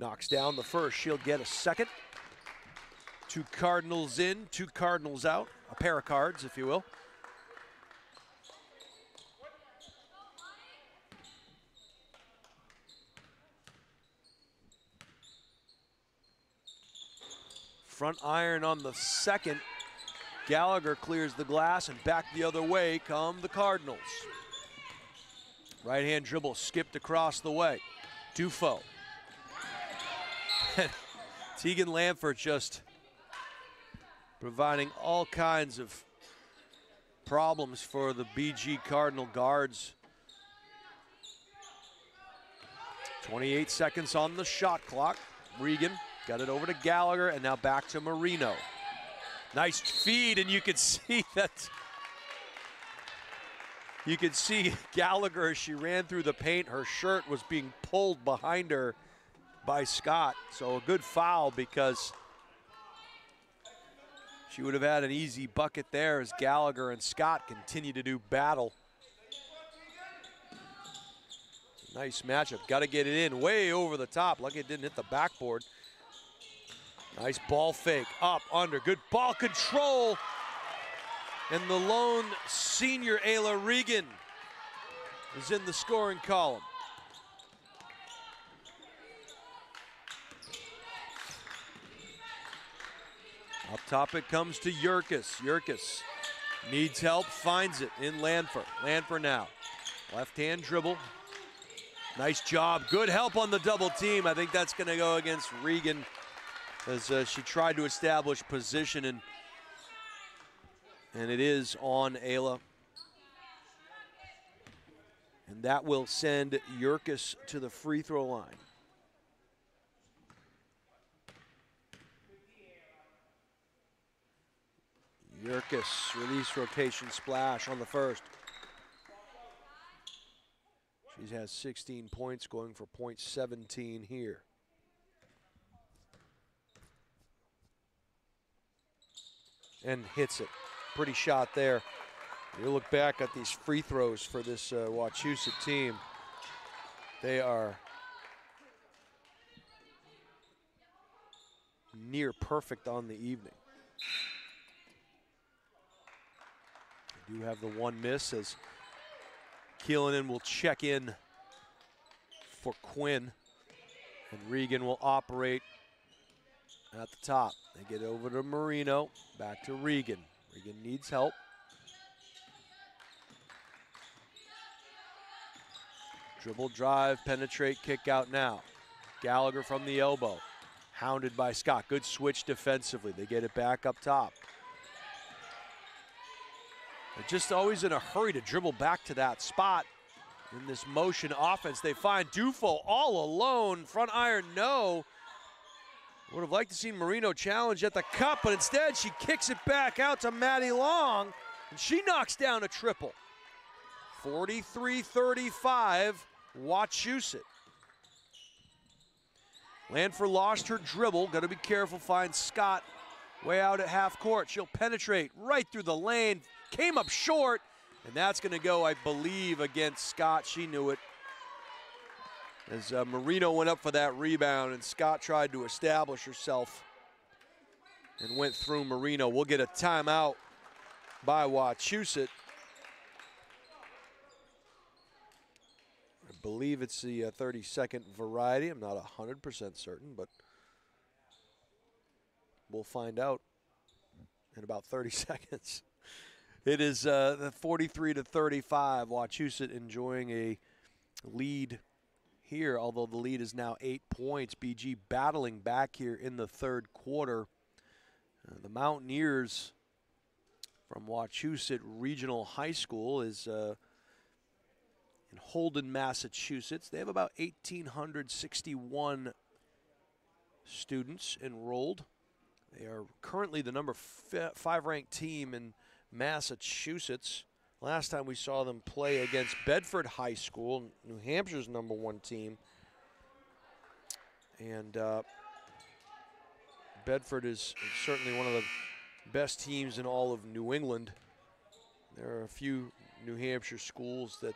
Knocks down the first. She'll get a second. 2 Cardinals in, 2 Cardinals out. A pair of cards, if you will. Front iron on the second. Gallagher clears the glass, and back the other way come the Cardinals. Right-hand dribble skipped across the way. Dufo. Tegan Lanfer just providing all kinds of problems for the BG Cardinal guards. 28 seconds on the shot clock. Regan got it over to Gallagher, and now back to Marino. Nice feed, and you could see that. You could see Gallagher as she ran through the paint. Her shirt was being pulled behind her by Scott. So a good foul, because she would have had an easy bucket there as Gallagher and Scott continue to do battle. Nice matchup. Got to get it in way over the top. Lucky it didn't hit the backboard. Nice ball fake, up, under, good ball control. And the lone senior, Ayla Regan, is in the scoring column. Up top it comes to Yurkus. Yurkus needs help, finds it in Lanfer. Lanfer now, left-hand dribble. Nice job, good help on the double team. I think that's gonna go against Regan, as she tried to establish position, and it is on Ayla. And that will send Yurkus to the free throw line. Yurkus, release, rotation, splash on the first. She has 16 points, going for point 17 here. And hits it. Pretty shot there. You look back at these free throws for this Wachusett team. They are near perfect on the evening. They do have the one miss, as Keelan will check in for Quinn. And Regan will operate at the top. They get over to Marino, back to Regan. Regan needs help. Dribble, drive, penetrate, kick out now. Gallagher from the elbow. Hounded by Scott. Good switch defensively. They get it back up top. They're just always in a hurry to dribble back to that spot. In this motion offense, they find Dufo all alone. Front iron, no. Would have liked to see Marino challenge at the cup, but instead she kicks it back out to Maddie Long, and she knocks down a triple. 43-35, Wachusett. Lanford lost her dribble. Got to be careful, finds Scott way out at half court. She'll penetrate right through the lane. Came up short, and that's going to go, I believe, against Scott. She knew it. As Marino went up for that rebound, and Scott tried to establish herself and went through Marino. We'll get a timeout by Wachusett. I believe it's the 30-second variety. I'm not 100% certain, but we'll find out in about 30 seconds. It is 43-35. Wachusett enjoying a lead here, although the lead is now 8 points. BG battling back here in the third quarter. The Mountaineers from Wachusett Regional High School is in Holden, Massachusetts. They have about 1,861 students enrolled. They are currently the number 5 ranked team in Massachusetts. Last time we saw them play against Bedford High School, New Hampshire's number 1 team. And Bedford is certainly one of the best teams in all of New England. There are a few New Hampshire schools that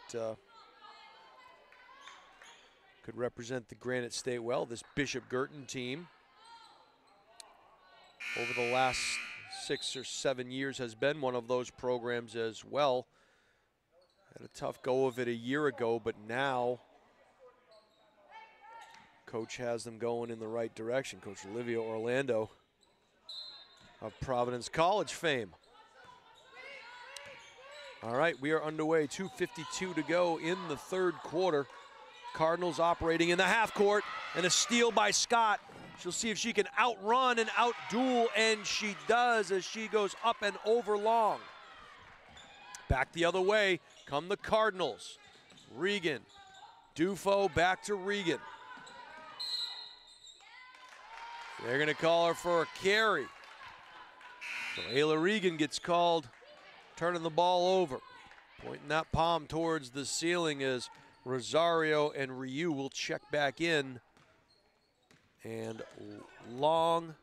could represent the Granite State well. This Bishop Guertin team, over the last 6 or 7 years, has been one of those programs as well. Had a tough go of it a year ago, but now Coach has them going in the right direction. Coach Olivia Orlando of Providence College fame. All right, we are underway. 2:52 to go in the third quarter. Cardinals operating in the half court, and a steal by Scott. She'll see if she can outrun and outduel, and she does as she goes up and over Long. Back the other way come the Cardinals. Regan, Dufo back to Regan. They're going to call her for a carry. So Ayla Regan gets called, turning the ball over. Pointing that palm towards the ceiling as Rosario and Ryu will check back in. And Long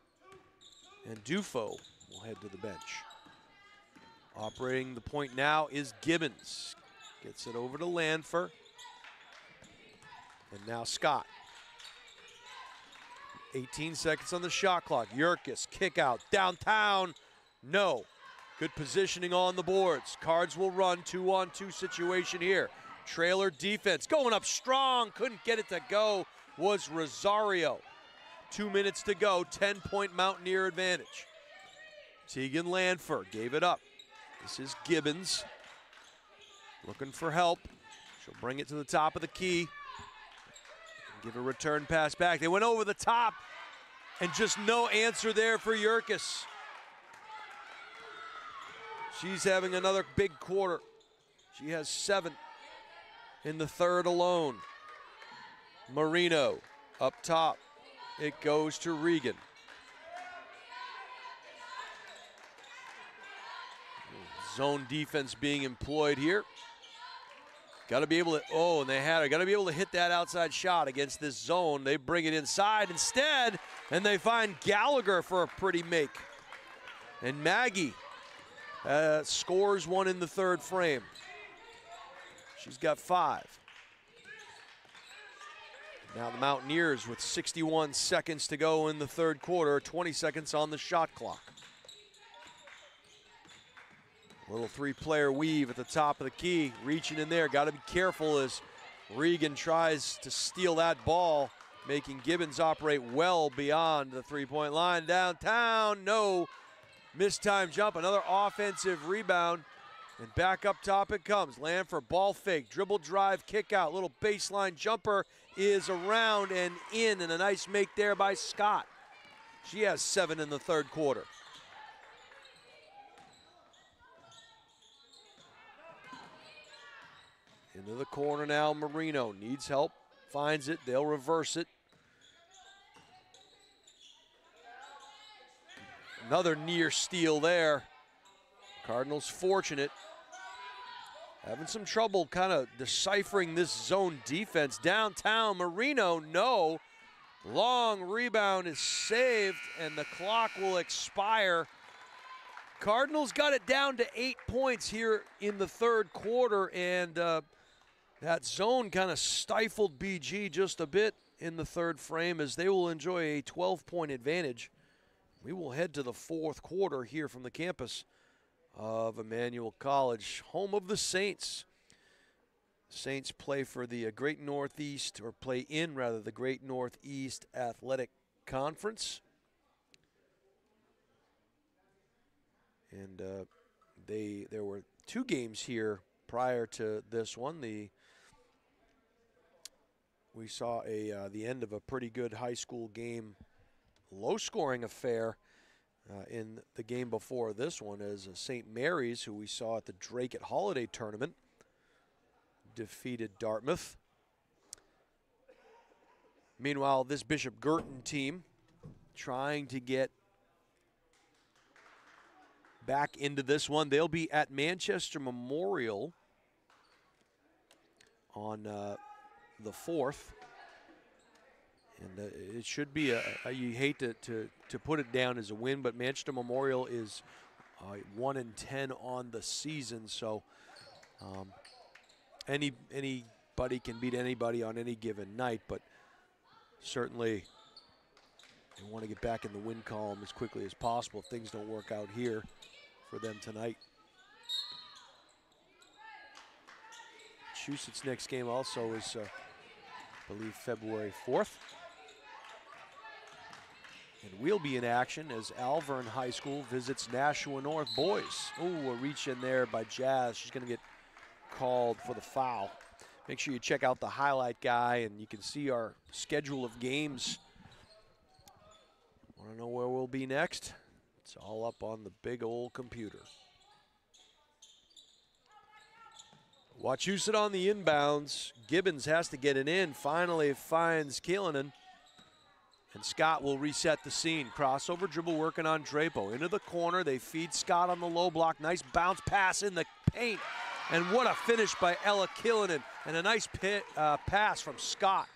and Dufo will head to the bench. Operating the point now is Gibbons. Gets it over to Lanford. And now Scott. 18 seconds on the shot clock. Yurkis, kick out, downtown. No. Good positioning on the boards. Cards will run, 2-on-2 situation here. Trailer defense, going up strong. Couldn't get it to go, was Rosario. 2 minutes to go, 10-point Mountaineer advantage. Tegan Lanford gave it up. This is Gibbons, looking for help. She'll bring it to the top of the key. Give a return pass back. They went over the top, and just no answer there for Yurkis. She's having another big quarter. She has 7 in the third alone. Marino up top. It goes to Regan. Zone defense being employed here. Got to be able to, oh, and they had it. Got to be able to hit that outside shot against this zone. They bring it inside instead, and they find Gallagher for a pretty make. And Maggie scores one in the third frame. She's got 5. Now the Mountaineers with 61 seconds to go in the third quarter, 20 seconds on the shot clock. Little 3-player weave at the top of the key, reaching in there. Got to be careful as Regan tries to steal that ball, making Gibbons operate well beyond the three-point line. Downtown, no. Missed time jump, another offensive rebound. And back up top it comes. Lanford, ball fake, dribble drive, kick out. Little baseline jumper is around and in, and a nice make there by Scott. She has 7 in the third quarter. Into the corner now, Marino needs help, finds it, they'll reverse it. Another near steal there. Cardinals fortunate. Having some trouble kind of deciphering this zone defense. Downtown, Marino, no. Long rebound is saved, and the clock will expire. Cardinals got it down to 8 points here in the third quarter, and that zone kind of stifled BG just a bit in the third frame as they will enjoy a 12-point advantage. We will head to the fourth quarter here from the campus of Emmanuel College, home of the Saints. Saints play for the Great Northeast, or play in rather, the Great Northeast Athletic Conference. And there were 2 games here prior to this one. We saw the end of a pretty good high school game, low-scoring affair in the game before this one, as St. Mary's, who we saw at the Drake at Holiday Tournament, defeated Dartmouth. Meanwhile, this Bishop Guertin team trying to get back into this one. They'll be at Manchester Memorial on the 4th. And it should be you hate to put it down as a win, but Manchester Memorial is 1-10 on the season, so anybody can beat anybody on any given night, but certainly they want to get back in the win column as quickly as possible if things don't work out here for them tonight. Wachusett's next game also is, I believe, February 4th. And we'll be in action as Alvern High School visits Nashua North boys. Ooh, a reach in there by Jazz. She's going to get called for the foul. Make sure you check out the highlight guy, and you can see our schedule of games. Want to know where we'll be next? It's all up on the big old computer. Wachusett on the inbounds. Gibbons has to get it in. Finally finds Keelanen. And Scott will reset the scene. Crossover dribble working on Drapo. Into the corner. They feed Scott on the low block. Nice bounce pass in the paint. And what a finish by Ella Keelanen. And a nice pass from Scott.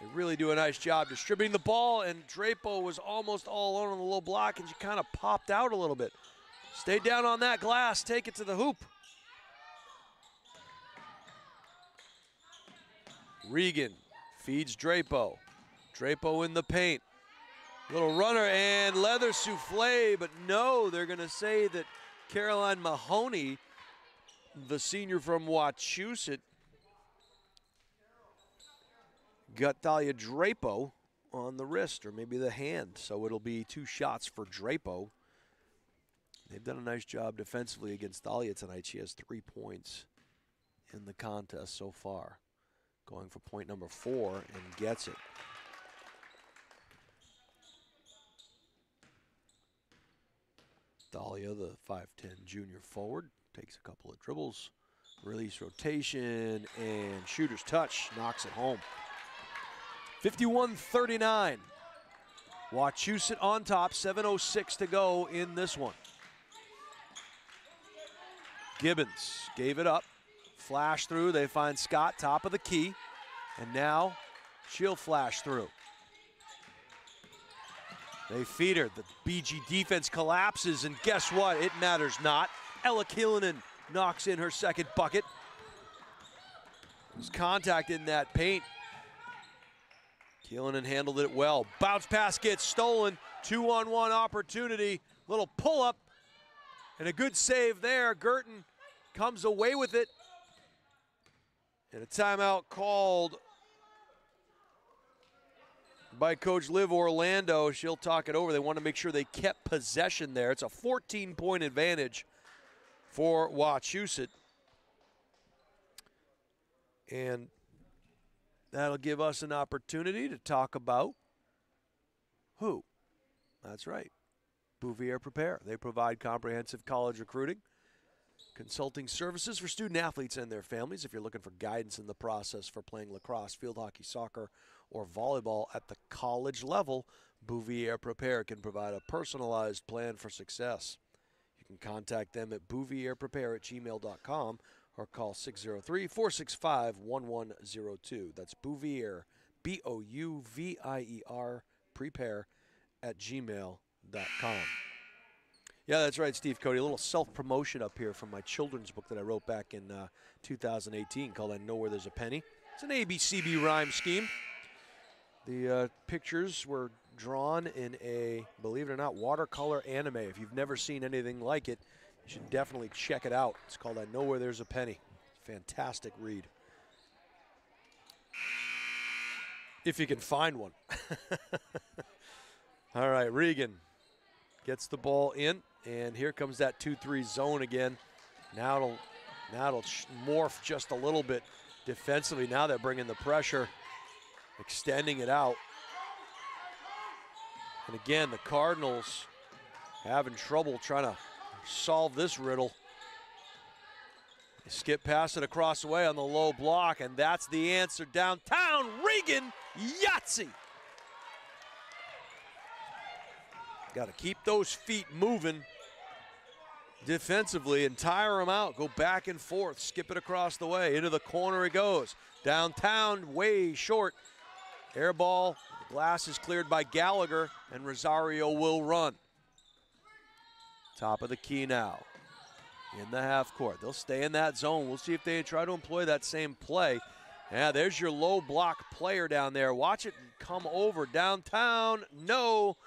They really do a nice job distributing the ball. And Drapo was almost all alone on the low block. And she kind of popped out a little bit. Stay down on that glass. Take it to the hoop. Regan feeds Drapo. Drapo in the paint. Little runner and leather souffle, but no, they're going to say that Caroline Mahoney, the senior from Wachusett, got Thalia Drapo on the wrist, or maybe the hand, so it'll be 2 shots for Drapo. They've done a nice job defensively against Thalia tonight. She has 3 points in the contest so far. Going for point number 4 and gets it. Thalia, the 5'10 junior forward, takes a couple of dribbles, release rotation, and shooter's touch, knocks it home. 51-39. Wachusett on top, 7:06 to go in this one. Gibbons gave it up. Flash through, they find Scott, top of the key, and now she'll flash through. They feed her, the BG defense collapses, and guess what? It matters not. Ella Keelanen knocks in her second bucket. There's contact in that paint. Keelanen handled it well. Bounce pass gets stolen, 2-on-1 opportunity. Little pull up, and a good save there. Guertin comes away with it. And a timeout called by Coach Liv Orlando. She'll talk it over. They want to make sure they kept possession there. It's a 14-point advantage for Wachusett. And that'll give us an opportunity to talk about who? That's right, Bouvier Prepare. They provide comprehensive college recruiting, consulting services for student athletes and their families. If you're looking for guidance in the process for playing lacrosse, field hockey, soccer, or volleyball at the college level, Bouvier Prepare can provide a personalized plan for success. You can contact them at bouvierprepare@gmail.com or call 603-465-1102. That's Bouvier, Bouvier, prepare@gmail.com. Yeah, that's right, Steve Cody. A little self-promotion up here from my children's book that I wrote back in 2018 called I Know Where There's a Penny. It's an ABCB rhyme scheme. The pictures were drawn in a, believe it or not, watercolor anime. If you've never seen anything like it, you should definitely check it out. It's called I Know Where There's a Penny. Fantastic read. If you can find one. All right, Regan gets the ball in, and here comes that 2-3 zone again. Now it'll morph just a little bit defensively. Now they're bringing the pressure, extending it out. And again, the Cardinals having trouble trying to solve this riddle. They skip past it across the way on the low block, and that's the answer. Downtown, Regan, Yahtzee. Got to keep those feet moving defensively and tire them out. Go back and forth, skip it across the way. Into the corner it goes. Downtown, way short. Air ball, the glass is cleared by Gallagher, and Rosario will run. Top of the key now. In the half court. They'll stay in that zone. We'll see if they try to employ that same play. Yeah, there's your low block player down there. Watch it come over. Downtown, no.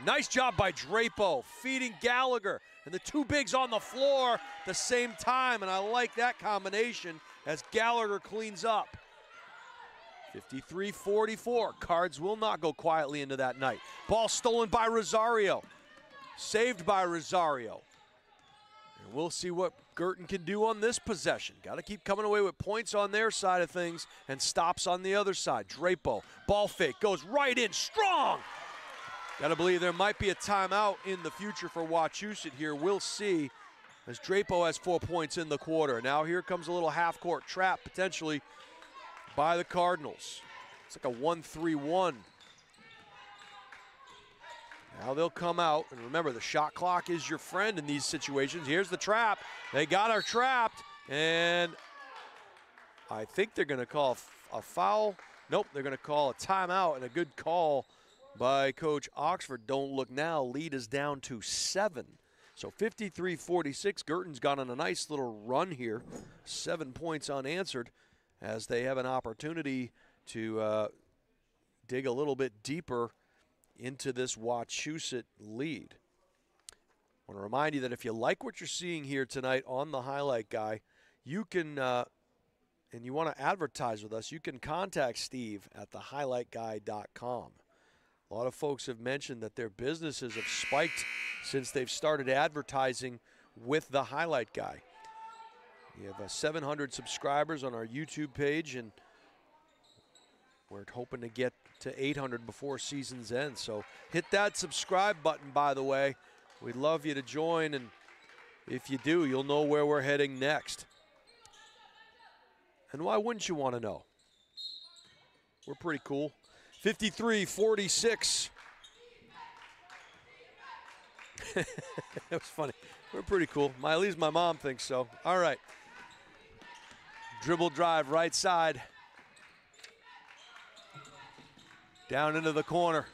Nice job by Drapo, feeding Gallagher. And the two bigs on the floor at the same time, and I like that combination as Gallagher cleans up. 53-44. Cards will not go quietly into that night. Ball stolen by Rosario. Saved by Rosario. And we'll see what Guertin can do on this possession. Got to keep coming away with points on their side of things and stops on the other side. Drapo, ball fake, goes right in, strong. Got to believe there might be a timeout in the future for Wachusett here. We'll see, as Drapo has 4 points in the quarter. Now here comes a little half-court trap potentially by the Cardinals. It's like a 1-3-1. Now they'll come out, and remember, the shot clock is your friend in these situations. Here's the trap. They got her trapped, and I think they're going to call a foul. Nope, they're going to call a timeout, and a good call by Coach Oxford. Don't look now. Lead is down to 7. So 53-46. Guertin's got on a nice little run here. 7 points unanswered as they have an opportunity to dig a little bit deeper into this Wachusett lead. I want to remind you that if you like what you're seeing here tonight on the Highlight Guy, you can, and you want to advertise with us, you can contact Steve at thehighlightguy.com. A lot of folks have mentioned that their businesses have spiked since they've started advertising with the Highlight Guy. We have 700 subscribers on our YouTube page, and we're hoping to get to 800 before season's end. So hit that subscribe button, by the way. We'd love you to join, and if you do, you'll know where we're heading next. And why wouldn't you want to know? We're pretty cool. 53-46. That was funny. We're pretty cool. At least my mom thinks so. All right. Dribble drive right side. Down into the corner.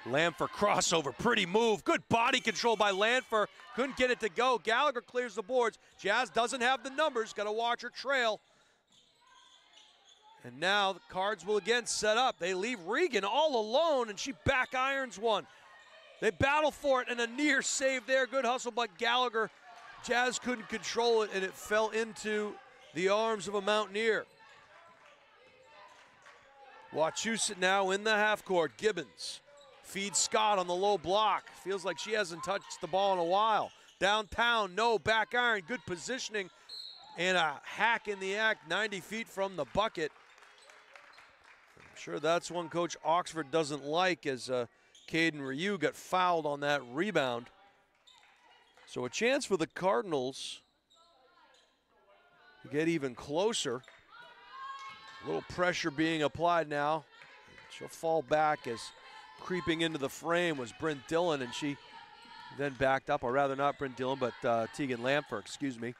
Lanfer crossover. Pretty move. Good body control by Lanfer. Couldn't get it to go. Gallagher clears the boards. Jazz doesn't have the numbers. Got to watch her trail. And now the Cards will again set up. They leave Regan all alone, and she back irons one. They battle for it, and a near save there. Good hustle by Gallagher. Jazz couldn't control it, and it fell into the arms of a Mountaineer. Wachusett now in the half court. Gibbons feeds Scott on the low block. Feels like she hasn't touched the ball in a while. Downtown, no, back iron, good positioning, and a hack in the act 90 feet from the bucket. I'm sure that's one Coach Oxford doesn't like, as Caden Ryu got fouled on that rebound. So a chance for the Cardinals to get even closer. A little pressure being applied now. She'll fall back, as creeping into the frame was Brent Dillon, and she then backed up, or rather not Brent Dillon, but Tegan Lampfer, excuse me.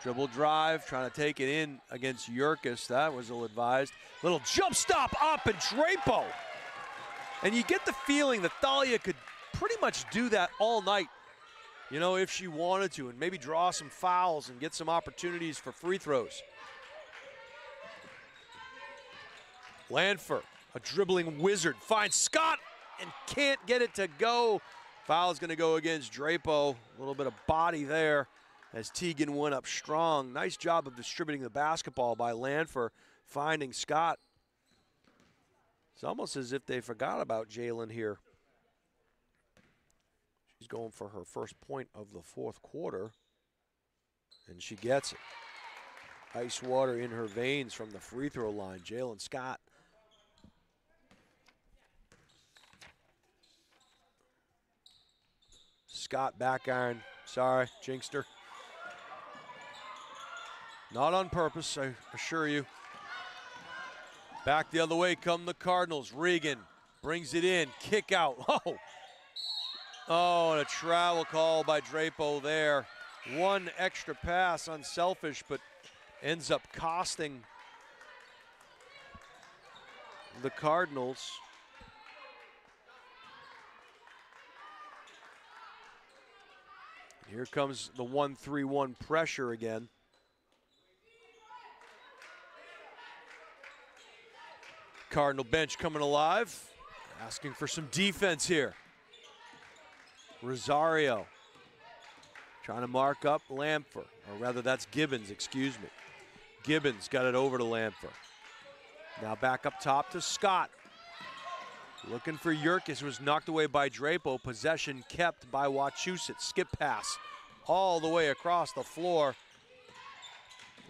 Dribble drive, trying to take it in against Yurkus. That was ill-advised. Little jump stop up, and Drapo. And you get the feeling that Thalia could pretty much do that all night, you know, if she wanted to, and maybe draw some fouls and get some opportunities for free throws. Landfer, a dribbling wizard, finds Scott and can't get it to go. Foul's going to go against Drapo. A little bit of body there as Tegan went up strong. Nice job of distributing the basketball by Landfer, finding Scott. It's almost as if they forgot about Jalen here. She's going for her first point of the fourth quarter, and she gets it. Ice water in her veins from the free throw line. Jalen Scott. Scott back iron. Sorry, jinxed her. Not on purpose, I assure you. Back the other way come the Cardinals. Regan brings it in, kick out. Oh, and a travel call by Drapo there. One extra pass, unselfish, but ends up costing the Cardinals. Here comes the 1-3-1 pressure again. Cardinal bench coming alive, asking for some defense here. Rosario trying to mark up Lampfer, or rather that's Gibbons, excuse me. Gibbons got it over to Lampfer. Now back up top to Scott. Looking for Yurkus, was knocked away by Drapo. Possession kept by Wachusett. Skip pass all the way across the floor.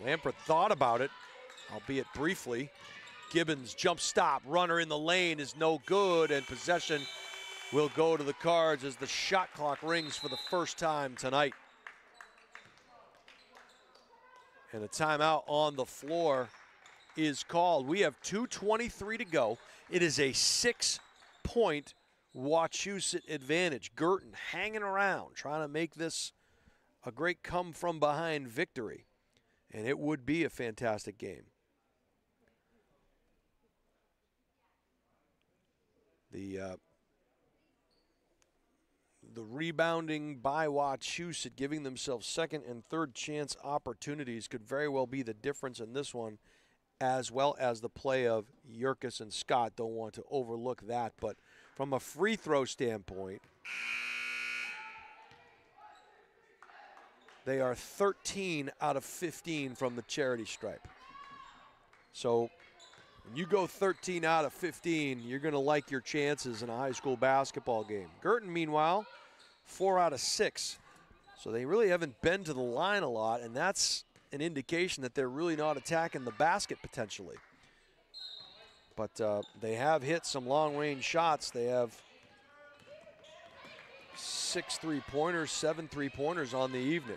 Lampfer thought about it, albeit briefly. Gibbons jump stop, runner in the lane is no good, and possession will go to the Cards as the shot clock rings for the first time tonight. And a timeout on the floor is called. We have 2:23 to go. It is a 6-point Wachusett advantage. Guertin hanging around, trying to make this a great come-from-behind victory. And it would be a fantastic game. The rebounding by Wachusett, giving themselves second and third chance opportunities, could very well be the difference in this one, as well as the play of Yurkus and Scott. Don't want to overlook that, but from a free throw standpoint, they are 13 out of 15 from the charity stripe. So when you go 13 out of 15, you're going to like your chances in a high school basketball game. Guertin, meanwhile, 4 out of 6. So they really haven't been to the line a lot, and that's an indication that they're really not attacking the basket potentially. But they have hit some long-range shots. They have 6 3-pointers, 7 3-pointers on the evening.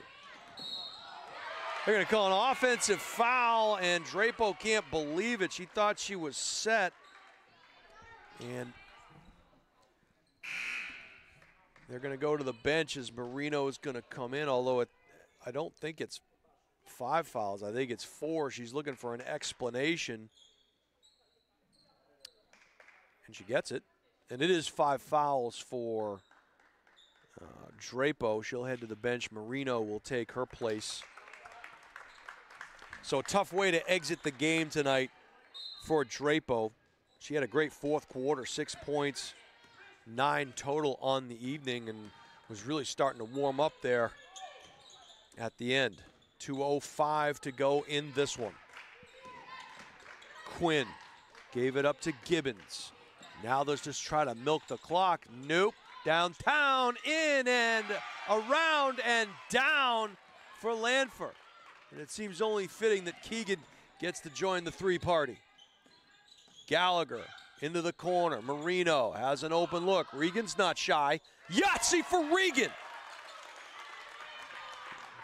They're going to call an offensive foul, and Drapo can't believe it. She thought she was set. And they're going to go to the bench as Marino is going to come in, although I don't think it's 5 fouls. I think it's 4. She's looking for an explanation. And she gets it. And it is 5 fouls for Drapo. She'll head to the bench. Marino will take her place. So a tough way to exit the game tonight for Drapo. She had a great fourth quarter, 6 points, 9 total on the evening, and was really starting to warm up there at the end. 2:05 to go in this one. Quinn gave it up to Gibbons. Now let's just try to milk the clock. Nope. Downtown, in and around and down for Lanford. And it seems only fitting that Keegan gets to join the three party. Gallagher into the corner. Marino has an open look. Regan's not shy. Yahtzee for Regan.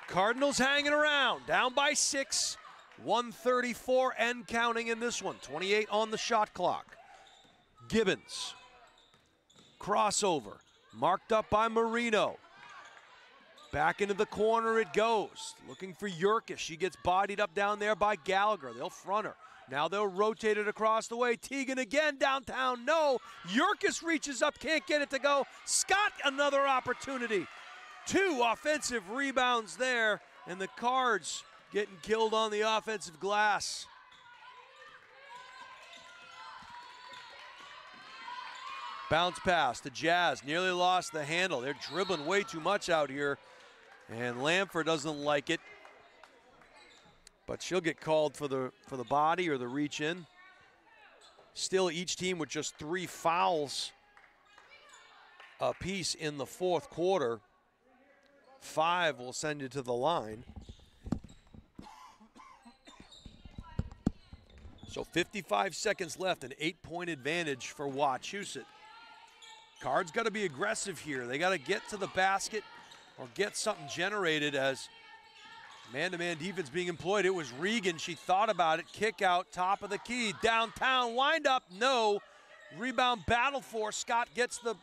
Cardinals hanging around, down by 6. 134 and counting in this one. 28 on the shot clock. Gibbons. Crossover. Marked up by Marino. Back into the corner it goes. Looking for Yurkis. She gets bodied up down there by Gallagher. They'll front her. Now they'll rotate it across the way. Teagan again downtown. No. Yurkis reaches up. Can't get it to go. Scott, another opportunity. 2 offensive rebounds there. And the Cards getting killed on the offensive glass. Bounce pass to Jazz. Nearly lost the handle. They're dribbling way too much out here. And Lamford doesn't like it. But she'll get called for the body or the reach in. Still each team with just 3 fouls apiece in the fourth quarter. 5 will send you to the line. So 55 seconds left, an 8-point advantage for Wachusett. Cards got to be aggressive here. They got to get to the basket or get something generated as man-to-man defense being employed. It was Regan. She thought about it. Kick out, top of the key. Downtown, wind up, no. Rebound battle for. Scott gets the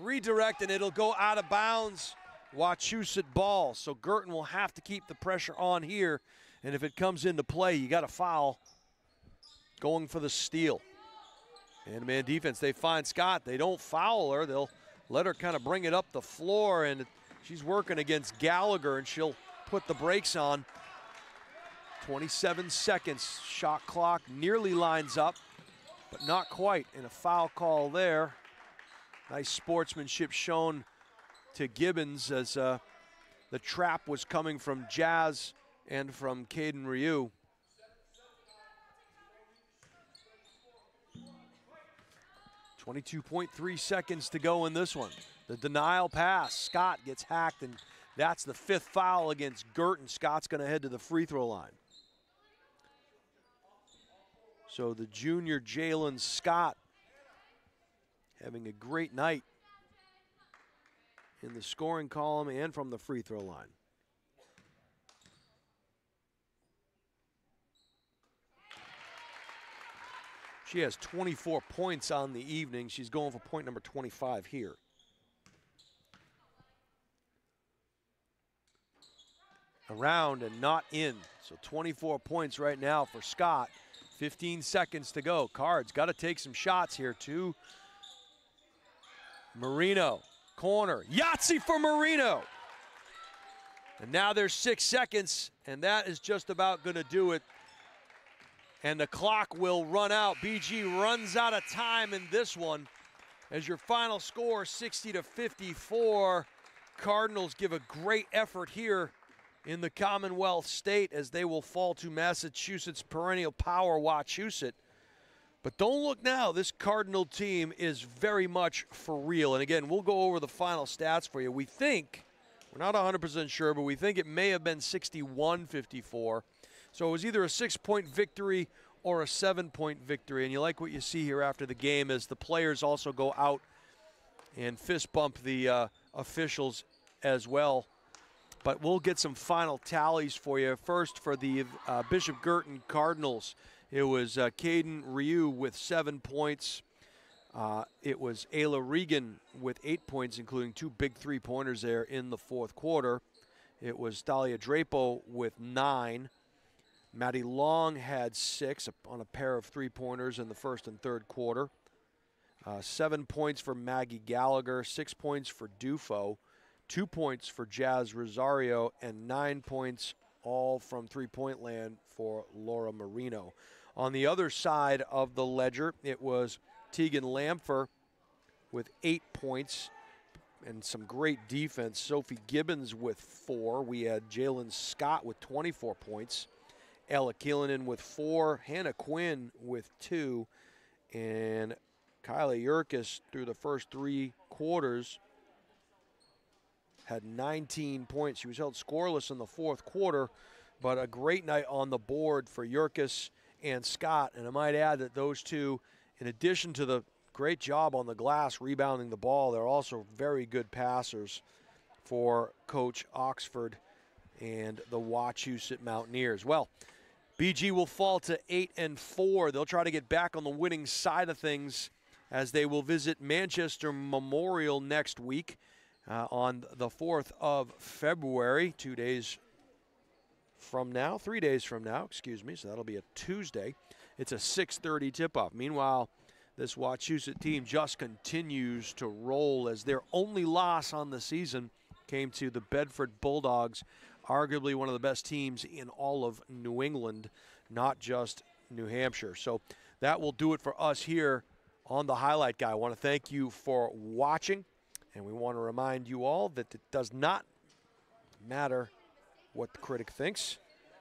redirect, and it'll go out of bounds. Wachusett ball. So Guertin will have to keep the pressure on here. And if it comes into play, you got to foul. Going for the steal. Man-to-man defense, they find Scott. They don't foul her. They'll let her kind of bring it up the floor, and she's working against Gallagher, and she'll put the brakes on. 27 seconds. Shot clock nearly lines up, but not quite. And a foul call there. Nice sportsmanship shown to Gibbons as the trap was coming from Jazz and from Caden Ryu. 22.3 seconds to go in this one. The denial pass. Scott gets hacked, and that's the 5th foul against Guertin. Scott's going to head to the free throw line. So the junior Jalen Scott having a great night in the scoring column and from the free throw line. She has 24 points on the evening. She's going for point number 25 here. Around and not in. So 24 points right now for Scott. 15 seconds to go. Cards got to take some shots here too. Marino, corner. Yahtzee for Marino. And now there's 6 seconds, and that is just about going to do it. And the clock will run out. BG runs out of time in this one. As your final score, 60-54. Cardinals give a great effort here in the Commonwealth State as they will fall to Massachusetts' perennial power, Wachusett. But don't look now. This Cardinal team is very much for real. And again, we'll go over the final stats for you. We think, we're not 100% sure, but we think it may have been 61-54. So it was either a 6-point victory or a 7-point victory. And you like what you see here after the game as the players also go out and fist bump the officials as well. But we'll get some final tallies for you. First, for the Bishop Guertin Cardinals, it was Caden Ryu with 7 points. It was Ayla Regan with 8 points, including 2 big 3-pointers there in the fourth quarter. It was Dalia Drapo with 9. Maddie Long had 6 on a pair of 3-pointers in the first and third quarter. 7 points for Maggie Gallagher, 6 points for Dufo, 2 points for Jazz Rosario, and 9 points all from three-point land for Laura Marino. On the other side of the ledger, it was Tegan Lamfer with 8 points. and some great defense. Sophie Gibbons with 4. We had Jalen Scott with 24 points. Ella Killinen with 4. Hannah Quinn with 2. And Kyla Yerkes through the first 3 quarters had 19 points. She was held scoreless in the 4th quarter, but a great night on the board for Yerkes and Scott. And I might add that those two, in addition to the great job on the glass rebounding the ball, they're also very good passers for Coach Oxford and the Wachusett Mountaineers. Well, BG will fall to 8-4. They'll try to get back on the winning side of things as they will visit Manchester Memorial next week on the 4th of February, 3 days from now, excuse me, so that'll be a Tuesday. It's a 6:30 tip-off. Meanwhile, this Wachusett team just continues to roll as their only loss on the season came to the Bedford Bulldogs, arguably one of the best teams in all of New England, not just New Hampshire. So that will do it for us here on the Highlight Guy. I want to thank you for watching, and we want to remind you all that it does not matter what the critic thinks,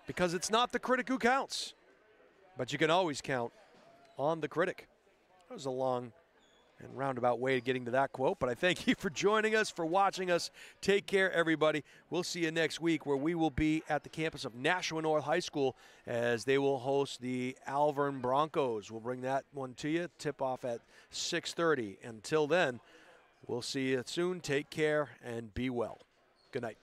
because it's not the critic who counts, but you can always count on the critic. That was a long and roundabout way of getting to that quote, but I thank you for joining us, for watching us. Take care, everybody. We'll see you next week, where we will be at the campus of Nashua North High School as they will host the Alvern Broncos. We'll bring that one to you. Tip off at 6:30. Until then, we'll see you soon. Take care and be well. Good night.